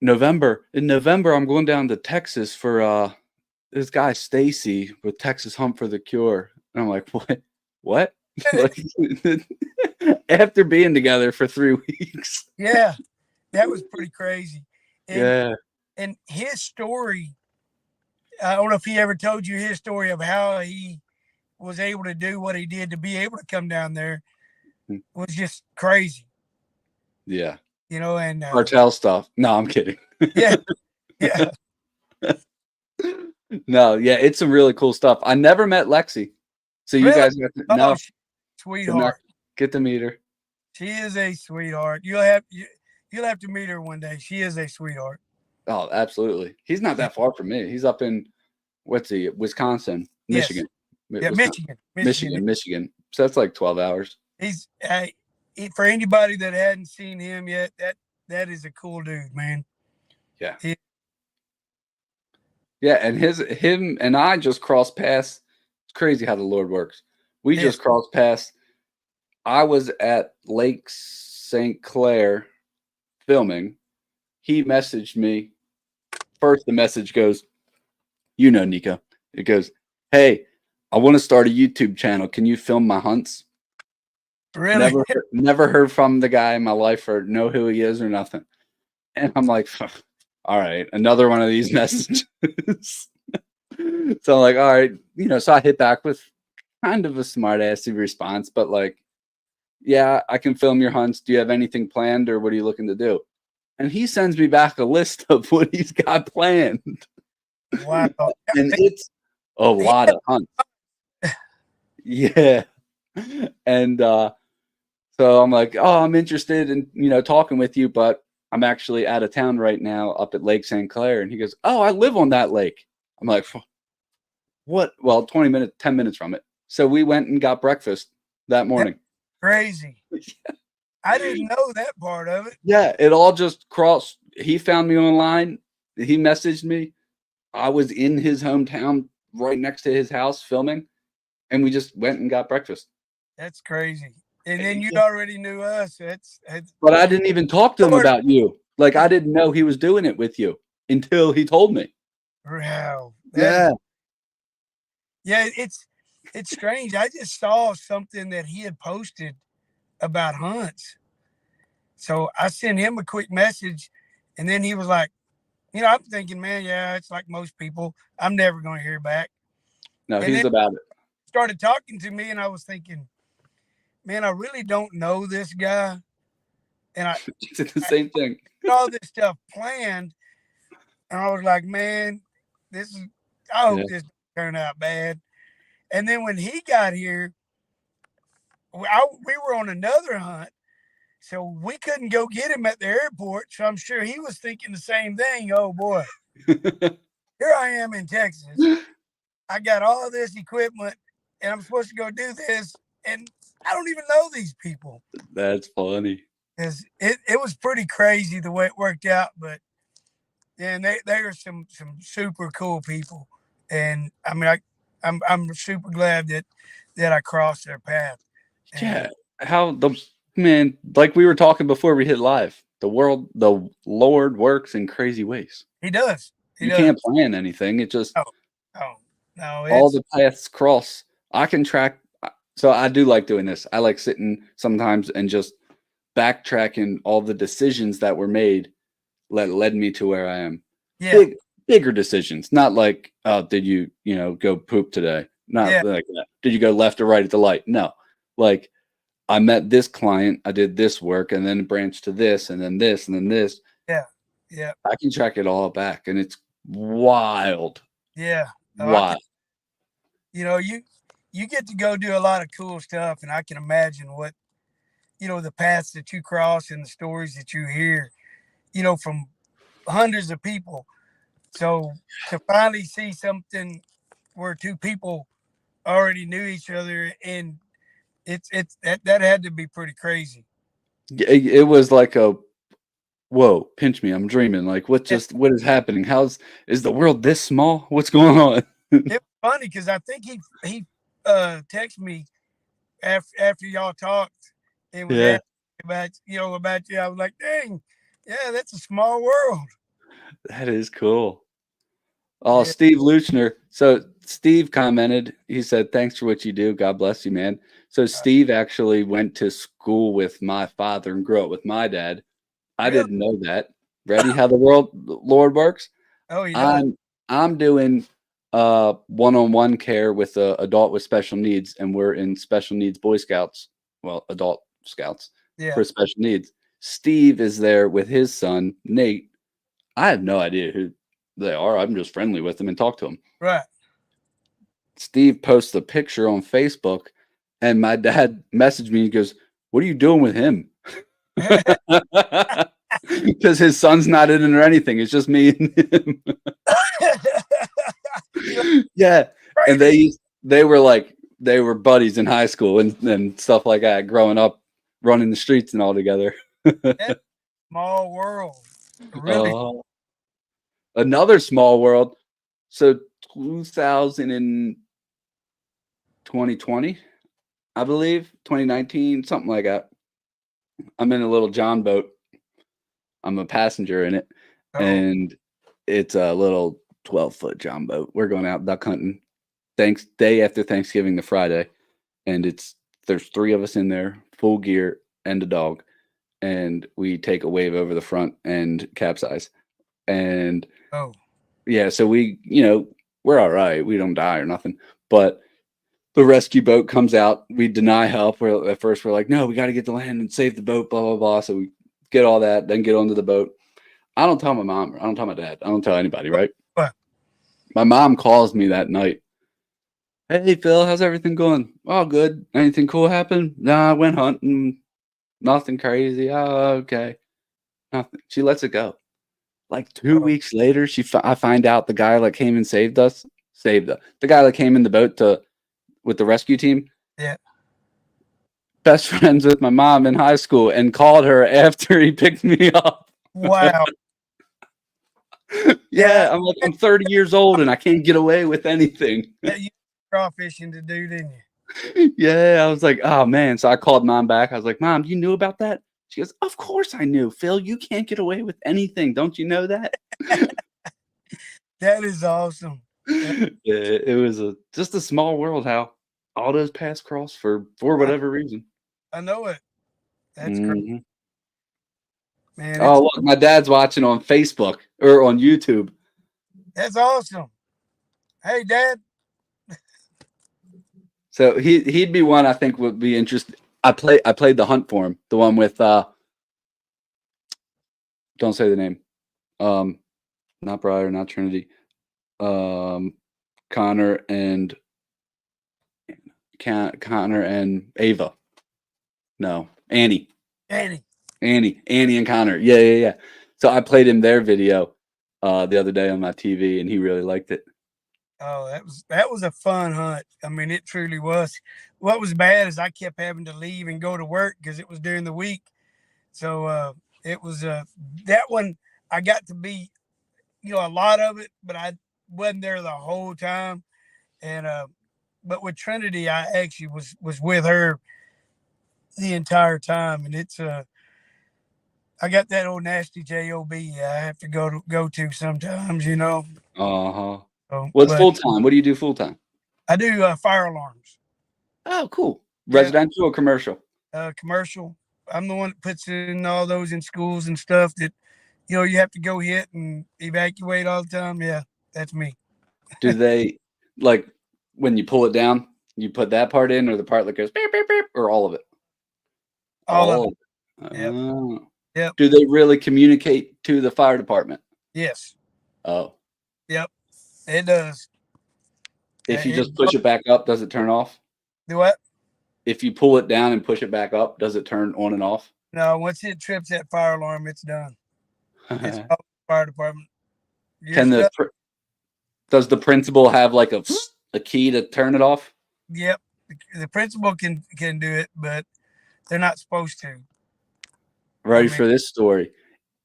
November. In November, I'm going down to Texas for this guy, Stacy, with Texas Hunt for the Cure. And I'm like, what? Like, after being together for 3 weeks. Yeah, that was pretty crazy. And his story, I don't know if he ever told you his story of how he was able to do what he did to be able to come down there. Was just crazy. Yeah. And cartel stuff. No, I'm kidding. Yeah. No, yeah, it's some really cool stuff. I never met Lexi. So you guys got to know. Sweetheart. Get to meet her. She is a sweetheart. You'll have to meet her one day. She is a sweetheart. Oh, absolutely. He's not that far from me. He's up in Wisconsin, Michigan. Yes. Yeah, Michigan. So that's like 12 hours. He's for anybody that hadn't seen him yet, that is a cool dude, man. Yeah. Yeah, and him and I just crossed paths. It's crazy how the Lord works. We just crossed paths. I was at Lake St. Clair filming. He messaged me. First, the message goes, Niko. It goes, hey, I want to start a YouTube channel. Can you film my hunts? Really? Never heard from the guy in my life or know who he is or nothing. And I'm like, all right, another one of these messages. So I'm like, all right, so I hit back with kind of a smart-assy response, but like, yeah, I can film your hunts. Do you have anything planned or what are you looking to do? And he sends me back a list of what he's got planned. Wow. And it's a lot of hunts. Yeah. And so I'm like, oh, I'm interested in, talking with you, but I'm actually out of town right now up at Lake St. Clair. And he goes, oh, I live on that lake. I'm like, what? Well, 10 minutes from it. So we went and got breakfast that morning. That's crazy. Yeah. I didn't know that part of it. Yeah, it all just crossed. He found me online. He messaged me. I was in his hometown right next to his house filming. And we just went and got breakfast. That's crazy. And then you already knew us. But I didn't even talk to him about you. Like, I didn't know he was doing it with you until he told me. Wow. Yeah. Yeah, it's strange. I just saw something that he had posted about hunts. So I sent him a quick message, and then he was like, I'm thinking, man, yeah, it's like most people. I'm never going to hear back. No, he's about it. Started talking to me, and I was thinking, man, I really don't know this guy. And I did the same thing. All this stuff planned, and I was like, man, I hope this turned out bad. And then when he got here, we were on another hunt, so we couldn't go get him at the airport. So I'm sure he was thinking the same thing. Oh boy, here I am in Texas. I got all this equipment, and I'm supposed to go do this, and I don't even know these people. That's funny. It was pretty crazy the way it worked out, but and they are some super cool people, and I mean I'm super glad that I crossed their path. Yeah, how man, like we were talking before we hit live, the Lord works in crazy ways. He does. You can't plan anything. It just No, all the paths cross. I can track. So I do like doing this. I like sitting sometimes and just backtracking all the decisions that were made that led me to where I am. Yeah. Bigger decisions, not like, oh, did you go poop today? Not like that. Did you go left or right at the light? No. Like, I met this client, I did this work, and then branched to this, and then this, and then this. Yeah. Yeah. I can track it all back, and it's wild. Yeah. Wow. You get to go do a lot of cool stuff, and I can imagine what, the paths that you cross and the stories that you hear, from hundreds of people. So to finally see something where two people already knew each other, and that had to be pretty crazy. It was like a whoa, pinch me, I'm dreaming. Like what is happening? Is the world this small? What's going on? It was funny because I think he texted me after y'all talked and was asking about you. I was like, dang, yeah, that's a small world. That is cool. Oh, yeah. Steve Luchner. So Steve commented, he said, thanks for what you do. God bless you, man. So Steve actually went to school with my father and grew up with my dad. I didn't know that. Ready how the Lord works? Oh, yeah. I'm doing one-on-one care with an adult with special needs, and we're in special needs Boy Scouts, well, adult scouts for special needs. Steve is there with his son, Nate. I have no idea who they are. I'm just friendly with them and talk to them. Right. Steve posts a picture on Facebook, and my dad messaged me. He goes, "What are you doing with him?" Because his son's not in it or anything. It's just me and him. Yeah. And they were buddies in high school and stuff like that, growing up, running the streets and all together. Small world. Really? Another small world. So 2020, I believe, 2019, something like that. I'm in a little John boat. I'm a passenger in it, and it's a little 12-foot John boat. We're going out duck hunting. Day after Thanksgiving to Friday, and there's 3 of us in there, full gear and a dog, and we take a wave over the front and capsize. And so we, we're all right. We don't die or nothing, but the rescue boat comes out. We deny help. At first we're like, no, we got to get to land and save the boat, blah, blah, blah. So we get all that, then get onto the boat. I don't tell my mom. I don't tell my dad. I don't tell anybody, right? My mom calls me that night. Hey, Phil, how's everything going? Oh, good. Anything cool happened? Nah, I went hunting. Nothing crazy. Oh, okay. Nothing. She lets it go. Like 2 weeks later, I find out the guy that came and saved us. The guy that came in the boat with the rescue team. Yeah. Best friends with my mom in high school, and called her after he picked me up. Wow. Yeah, I'm like, I'm 30 years old and I can't get away with anything. Yeah, you crawfishing to do, didn't you? Yeah, I was like, oh man. So I called Mom back. I was like, Mom, you knew about that? She goes, of course I knew. Phil, you can't get away with anything. Don't you know that? That is awesome. Yeah, it was just a small world how all those paths cross for whatever reason. I know it. That's great. Man, oh, look, my dad's watching on Facebook or on YouTube. That's awesome. Hey, Dad. So he'd be one I think would be interested. I played the hunt for him, the one with don't say the name, not Briar, not Trinity, Connor and Ava. No, Annie and Connor. Yeah. So I played him their video the other day on my TV, and he really liked it. Oh, that was a fun hunt. I mean, it truly was. What was bad is I kept having to leave and go to work because it was during the week. So it was that one I got to be, a lot of it, but I wasn't there the whole time. And but with Trinity, I actually was with her, the entire time, and it's I got that old nasty job I have to go to sometimes, you know. Uh-huh. So, What's but full time? What do you do full time? I do fire alarms. Oh, cool. Yeah, Residential or commercial? commercial. I'm the one that puts in all those in schools and stuff that you have to go hit and evacuate all the time. Yeah, that's me. Do they like when you pull it down, you put that part in or the part that goes beep, beep, beep, or all of it? All of All it. of it. Yep. Oh. Yep. Do they really communicate to the fire department? Yes. Oh. Yep. It does. If you just push it back up, does it turn off? Do what? If you pull it down and push it back up, does it turn on and off? No, once it trips that fire alarm, it's done. It's all fire department. Can the does the principal have like a key to turn it off? Yep. The principal can do it, but they're not supposed to. Ready for this story?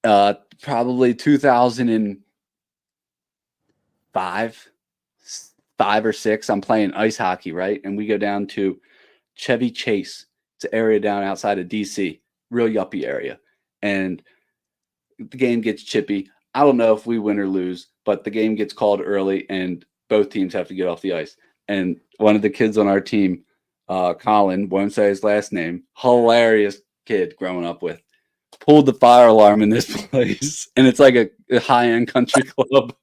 Probably 2005, 5 or 6. I'm playing ice hockey, right? And we go down to Chevy Chase. It's an area down outside of DC, real yuppie area. And the game gets chippy. I don't know if we win or lose, but the game gets called early and both teams have to get off the ice. And one of the kids on our team, Colin, won't say his last name, hilarious kid growing up with, pulled the fire alarm in this place. And it's like a high-end country club.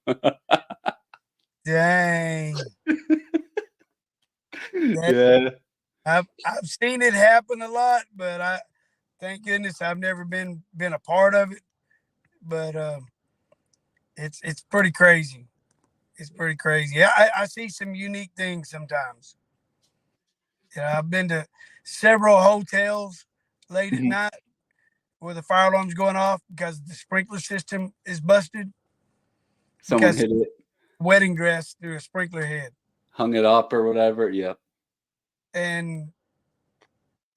Dang. Yeah. I've seen it happen a lot, but thank goodness I've never been a part of it. But it's pretty crazy. It's pretty crazy. I see some unique things sometimes. Yeah, I've been to several hotels late at night where the fire alarm's going off because the sprinkler system is busted. Someone hit it. Wedding dress through a sprinkler head. Hung it up or whatever. Yeah. And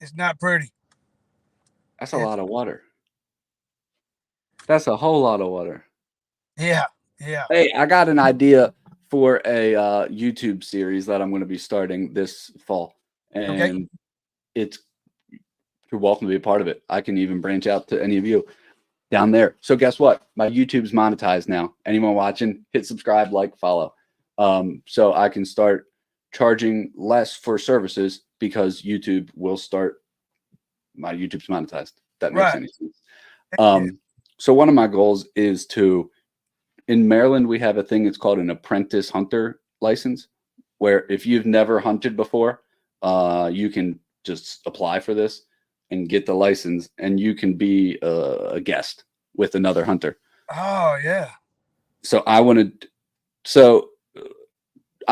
it's not pretty. That's a lot of water. That's a whole lot of water. Yeah. Yeah. Hey, I got an idea for a YouTube series that I'm going to be starting this fall. And you're welcome to be a part of it. I can even branch out to any of you down there. So guess what? My YouTube's monetized now. Anyone watching, hit subscribe, like, follow. So I can start charging less for services because YouTube will start. My YouTube's monetized. That makes any sense. So one of my goals is in Maryland, we have a thing that's called an apprentice hunter license, where if you've never hunted before, you can just apply for this and get the license, and you can be a guest with another hunter. Oh, yeah. So I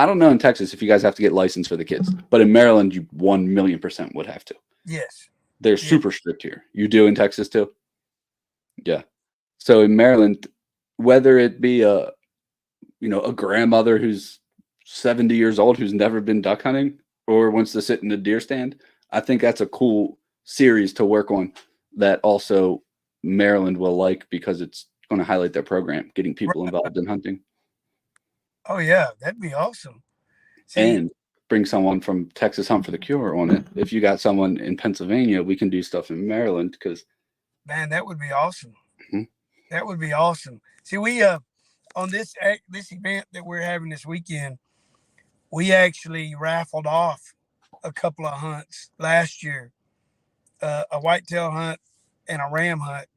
don't know in Texas if you guys have to get licensed for the kids, but in Maryland, you 1,000,000% would have to. Yes. They're super strict here. You do in Texas too? Yeah. So in Maryland, whether it be a grandmother who's 70 years old who's never been duck hunting or wants to sit in a deer stand, I think that's a cool series to work on that also Maryland will like because it's going to highlight their program, getting people involved in hunting. Oh, yeah. That'd be awesome. And bring someone from Texas Hunt for the Cure on it. If you got someone in Pennsylvania, we can do stuff in Maryland because. Man, that would be awesome. That would be awesome. See, we on this event that we're having this weekend, we actually raffled off a couple of hunts last year, a whitetail hunt and a ram hunt,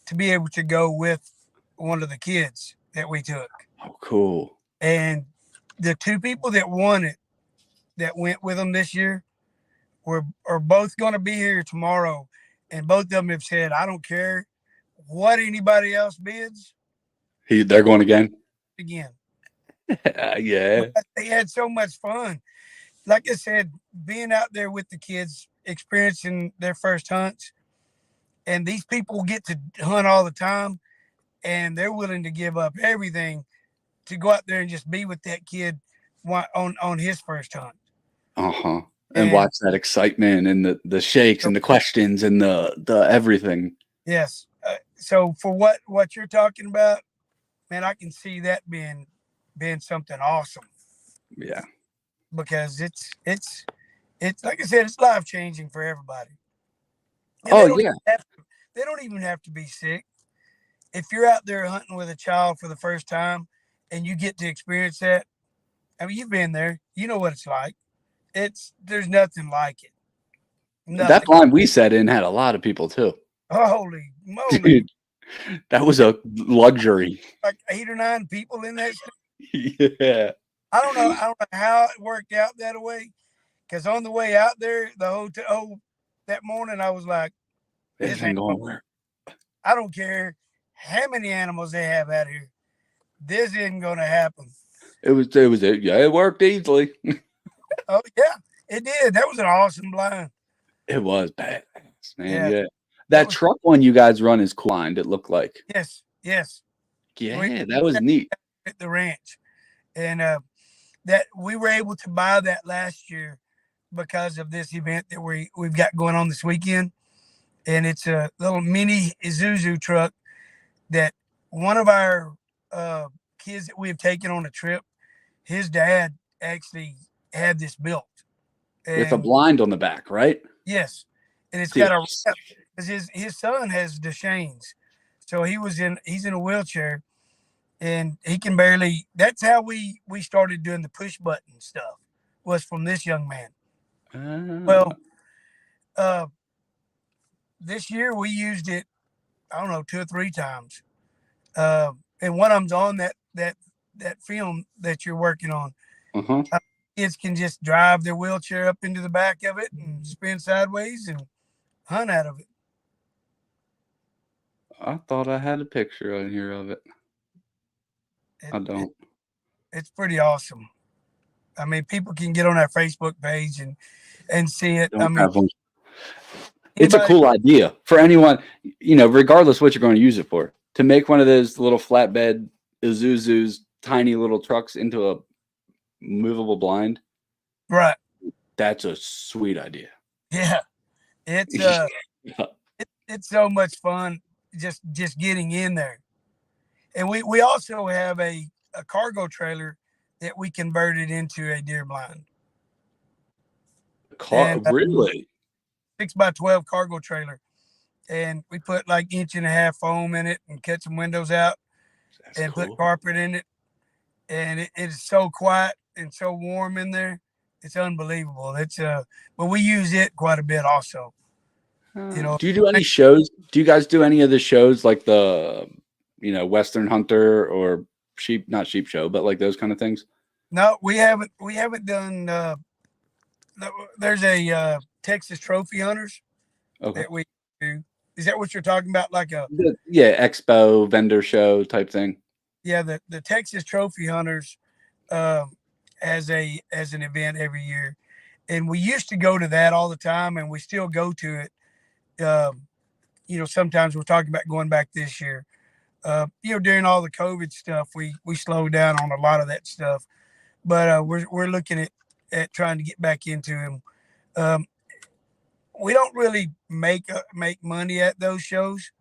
to be able to go with one of the kids that we took. Oh, cool. And the two people that won it, that went with them this year, are both going to be here tomorrow. And both of them have said, I don't care what anybody else bids. They're going again? Again. Yeah. They had so much fun. Like I said, being out there with the kids, experiencing their first hunts, and these people get to hunt all the time, and they're willing to give up everything to go out there and just be with that kid on his first hunt. And watch that excitement and the shakes and the questions and the everything. Yes. So for what you're talking about, man, I can see that being something awesome. Yeah. Because it's like I said, it's life changing for everybody. Yeah, Oh yeah. they don't even have to be sick. If you're out there hunting with a child for the first time and you get to experience that, I mean, you've been there. You know what it's like. There's nothing like it. That Nothing. blind we set in had a lot of people too. Holy moly! Dude, that was a luxury. Like 8 or 9 people in that. Yeah. I don't know. I don't know how it worked out that way. Because on the way out there, the hotel that morning, I was like, This ain't going to work. I don't care how many animals they have out here. This isn't going to happen. It worked easily. Oh, yeah, it did. That was an awesome blind. It was badass, man. Yeah. Yeah. That truck one you guys run is cool. It looked like. Yes. Yeah, that was neat. At the ranch. And that we were able to buy that last year because of this event that we've got going on this weekend. And it's a little mini Isuzu truck that one of our kids that we have taken on a trip, his dad actually had this built. And with a blind on the back, right? Yes. And it's got a ramp because his son has Duchenne's. So he's in a wheelchair and he can barely. That's how we started doing the push button stuff, was from this young man. Well, this year we used it, I don't know, 2 or 3 times. And one of them's on that film that you're working on. Kids can just drive their wheelchair up into the back of it and spin sideways and hunt out of it. I thought I had a picture on here of it. I don't. It's pretty awesome. I mean, people can get on our Facebook page and see it. I mean, it's a cool idea for anyone, regardless what you're going to use it for. To make one of those little flatbed Isuzu's tiny little trucks into a movable blind. Right. That's a sweet idea. Yeah. It's it's so much fun just getting in there. And we also have a cargo trailer that we converted into a deer blind. Really? 6x12 cargo trailer. And we put like 1.5 inch foam in it and cut some windows out. That's and cool. Put carpet in it. And it is so quiet and so warm in there. It's unbelievable. But we use it quite a bit also. Do you do any shows? Do you guys do any of the shows like the, Western Hunter or not sheep show, but like those kind of things? No, we haven't done. There's a Texas Trophy Hunters that we do. Is that what you're talking about? Like expo vendor show type thing. Yeah, the Texas Trophy Hunters as an event every year, and we used to go to that all the time, and we still go to it. Sometimes we're talking about going back this year. During all the COVID stuff, we slowed down on a lot of that stuff, but we're looking at trying to get back into them. We don't really make money at those shows.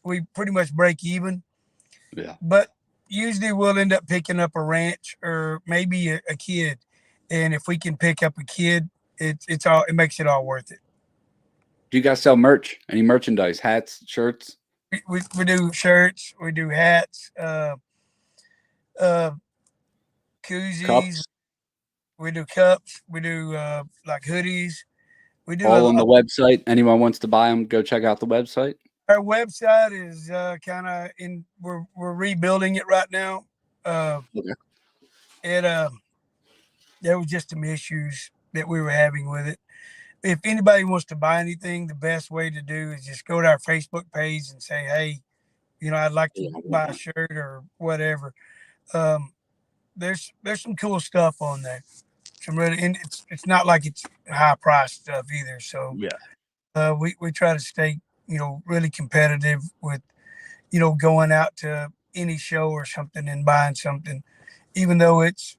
We pretty much break even. Yeah. But usually we'll end up picking up a ranch or maybe a kid, and if we can pick up a kid, it makes it all worth it. Do you guys sell merch? Any merchandise? Hats, shirts? We do shirts. We do hats. Koozies. Cups. We do cups. We do like hoodies. We do all on the website. Anyone wants to buy them, go check out the website. Our website is kind of in. We're rebuilding it right now. Okay. There was just some issues that we were having with it. If anybody wants to buy anything, the best way to do is just go to our Facebook page and say, "Hey, I'd like to buy a shirt or whatever." There's some cool stuff on there. And it's not like it's high price stuff either. So we try to stay really competitive with going out to any show or something and buying something, even though it's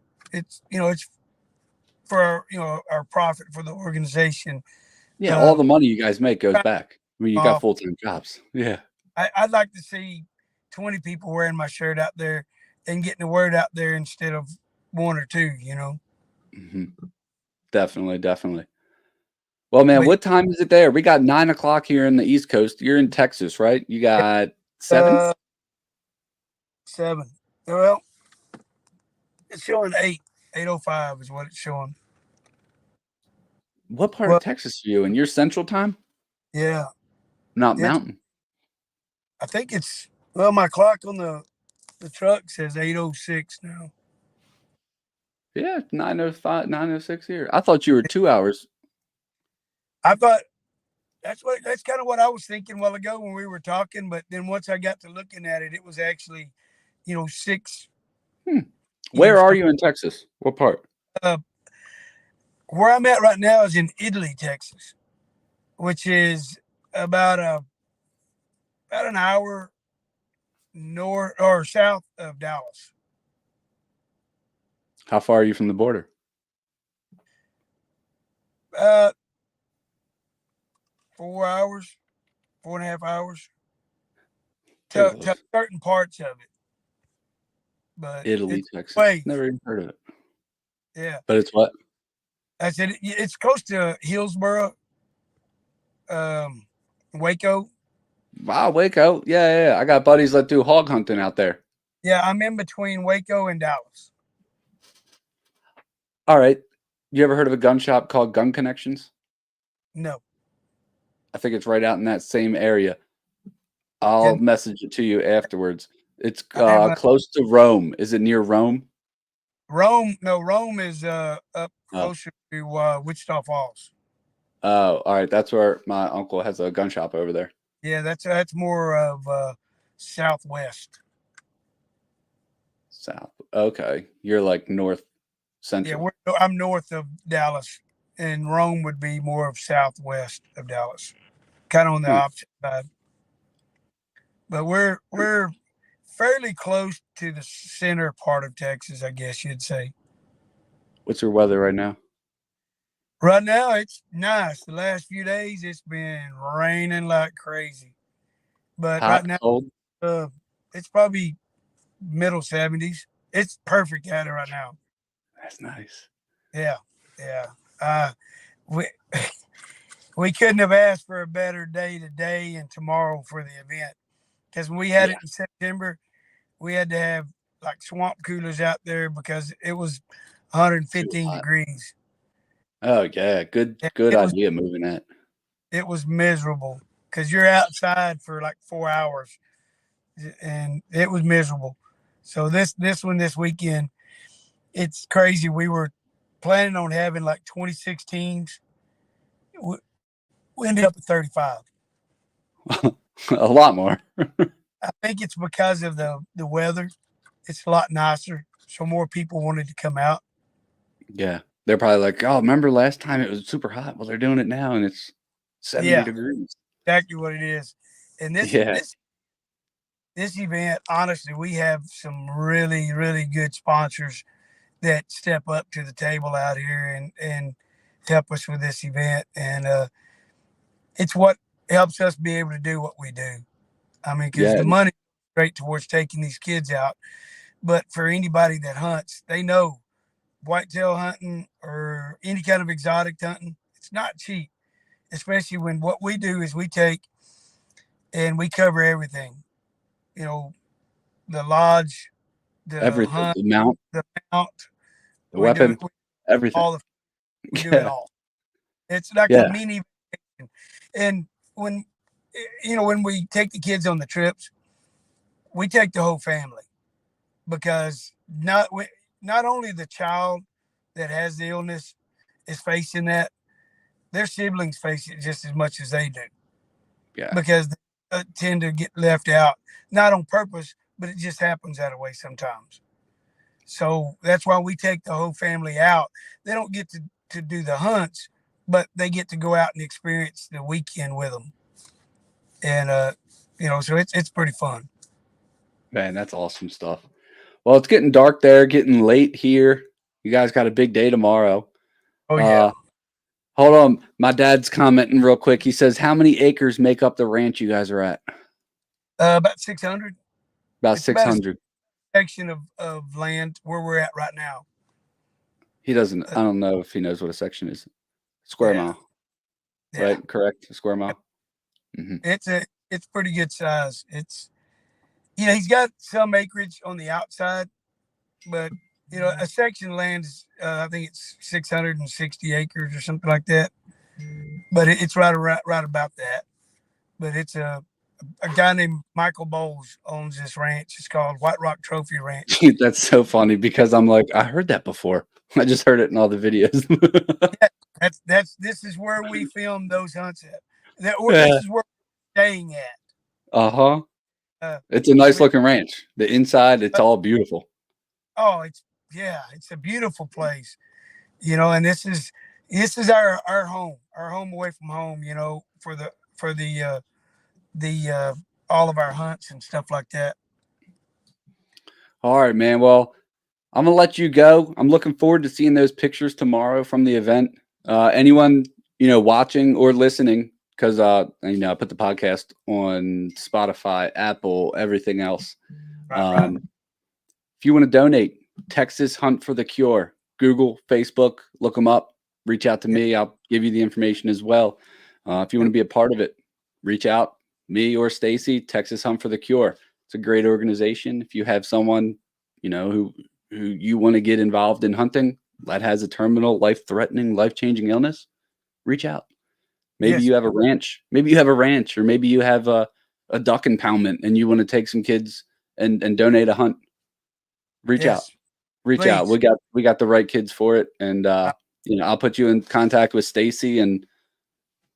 for our profit for the organization. Yeah, all the money you guys make goes back. I mean, you got full-time jobs. Yeah, I'd like to see 20 people wearing my shirt out there and getting the word out there instead of 1 or 2. Definitely. Well, man, But what time is it there? We got 9 o'clock here in the East Coast. You're in Texas, right? You got 7? 7. Well, it's showing 8. 8:05 is what it's showing. What part of Well, Texas are you in? You're Central Time? yeah. Not It's Mountain. I think it's my clock on the truck says 8:06 now. Yeah, 9:05, 9:06 here. I thought you were 2 hours. I thought that's kind of what I was thinking a while ago when we were talking, but then once I got to looking at it, it was actually, 6. Where are So, you in Texas? What part? uh, where I'm at right now is in Italy, Texas, which is about an hour north or south of Dallas. How far are you from the border? Uh, 4 hours, 4.5 hours to certain parts of it, but Italy, it's Texas. way. Never even heard of it. Yeah, But it's what? I said it's close to Hillsboro, Waco. Wow, Waco. Yeah. I got buddies that do hog hunting out there. Yeah, I'm in between Waco and Dallas. All right. You ever heard of a gun shop called Gun Connections? No. I think it's right out in that same area. I'll message it to you afterwards. It's close to Rome. Is it near Rome? Rome. No, Rome is up Oh. closer to Wichita Falls. Oh, all right. That's where my uncle has a gun shop over there. Yeah, that's more of southwest. South. Okay. You're like north central. Yeah, I'm north of Dallas, and Rome would be more of southwest of Dallas, kind of on the opposite side. But we're fairly close to the center part of Texas, I guess you'd say. What's your weather right now? Right now, it's nice. The last few days, it's been raining like crazy. But Hot, right now, cold? it's probably middle 70s. It's perfect out right now. That's nice. Yeah. We we couldn't have asked for a better day today and tomorrow for the event. Because when we had it in September, we had to have like swamp coolers out there because it was 115 degrees. Oh yeah, good idea moving that. It was miserable because you're outside for like 4 hours, and it was miserable. So this weekend, it's crazy. We were planning on having like 26 teams. We ended up at 35. A lot more. I think it's because of the weather. It's a lot nicer, so more people wanted to come out. Yeah. They're probably like, oh, remember last time it was super hot? Well, they're doing it now and it's 70 degrees. Exactly what it is. And this event, honestly, we have some really, really good sponsors that step up to the table out here and help us with this event. And it's what helps us be able to do what we do. I mean, because the money is straight towards taking these kids out. But for anybody that hunts, they know whitetail hunting or any kind of exotic hunting, it's not cheap, especially when what we do is we take and we cover everything. The lodge, the everything, hunt, the mount, the weapon, everything. We do it all. It's like a mini vacation. And when we take the kids on the trips, we take the whole family because not only the child that has the illness is facing that, their siblings face it just as much as they do. Yeah. Because they tend to get left out, not on purpose, but it just happens that way sometimes. So that's why we take the whole family out. They don't get to do the hunts, but they get to go out and experience the weekend with them. And, so it's pretty fun. Man, that's awesome stuff. Well, it's getting dark there, getting late here. You guys got a big day tomorrow. Oh, yeah. Hold on. My dad's commenting real quick. He says, how many acres make up the ranch you guys are at? About 600. About 600. Section of land where we're at right now. He doesn't. I don't know if he knows what a section is. Square mile. right? Correct. A square mile. Mm-hmm. It's pretty good size. It's, he's got some acreage on the outside, but a section of land is, I think it's 660 acres or something like that. But it's right about that. But it's a guy named Michael Bowles owns this ranch. It's called White Rock Trophy Ranch. That's so funny because I'm like, I heard that before. I just heard it in all the videos. This is where we filmed those hunts at. This is where we're staying at. Uh-huh. It's a nice looking ranch. The inside, it's all beautiful. Oh, it's a beautiful place. And this is our home away from home, for the all of our hunts and stuff like that. All right, man. Well, I'm gonna let you go. I'm looking forward to seeing those pictures tomorrow from the event. Anyone, watching or listening, because I put the podcast on Spotify, Apple, everything else. Right. If you want to donate, Texas Hunt for the Cure, Google, Facebook, look them up. Reach out to me. I'll give you the information as well. If you want to be a part of it, reach out, me or Stacy, Texas Hunt for the Cure. It's a great organization. If you have someone, who you want to get involved in hunting that has a terminal, life-threatening, life-changing illness, reach out. Maybe you have a ranch. Maybe you have a ranch, or maybe you have a duck impoundment and you want to take some kids and donate a hunt. Reach out. Reach out. We got the right kids for it. And I'll put you in contact with Stacy and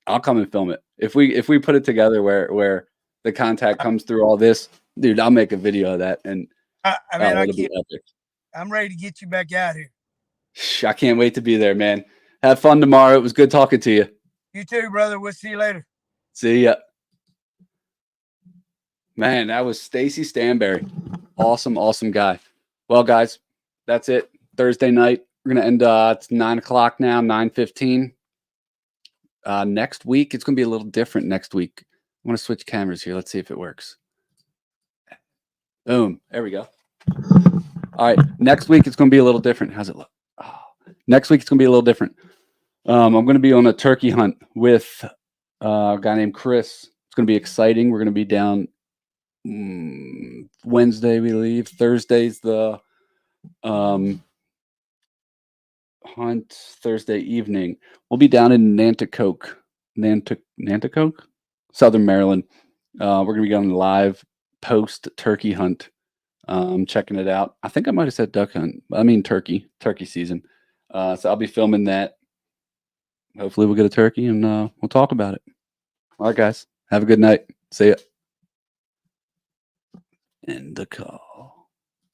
I'll come and film it. If we put it together where the contact comes through all this, dude, I'll make a video of that. And it'll be epic. I'm ready to get you back out here. I can't wait to be there, man. Have fun tomorrow. It was good talking to you. You too, brother. We'll see you later. See ya. Man, that was Stacy Stanberry. Awesome guy. Well, guys, that's it. Thursday night. We're going to end, it's 9 o'clock now, 9:15. Next week, it's going to be a little different next week. I want to switch cameras here. Let's see if it works. Boom. There we go. All right. Next week, it's going to be a little different. How's it look? Oh. Next week, it's going to be a little different. I'm going to be on a turkey hunt with a guy named Chris. It's going to be exciting. We're going to be down Wednesday, we leave. Thursday's the hunt. Thursday evening. We'll be down in Nanticoke, Southern Maryland. We're going to be going live post turkey hunt. Checking it out. I think I might have said duck hunt. I mean turkey season. So I'll be filming that. Hopefully we'll get a turkey and we'll talk about it. All right, guys. Have a good night. See ya. End the call.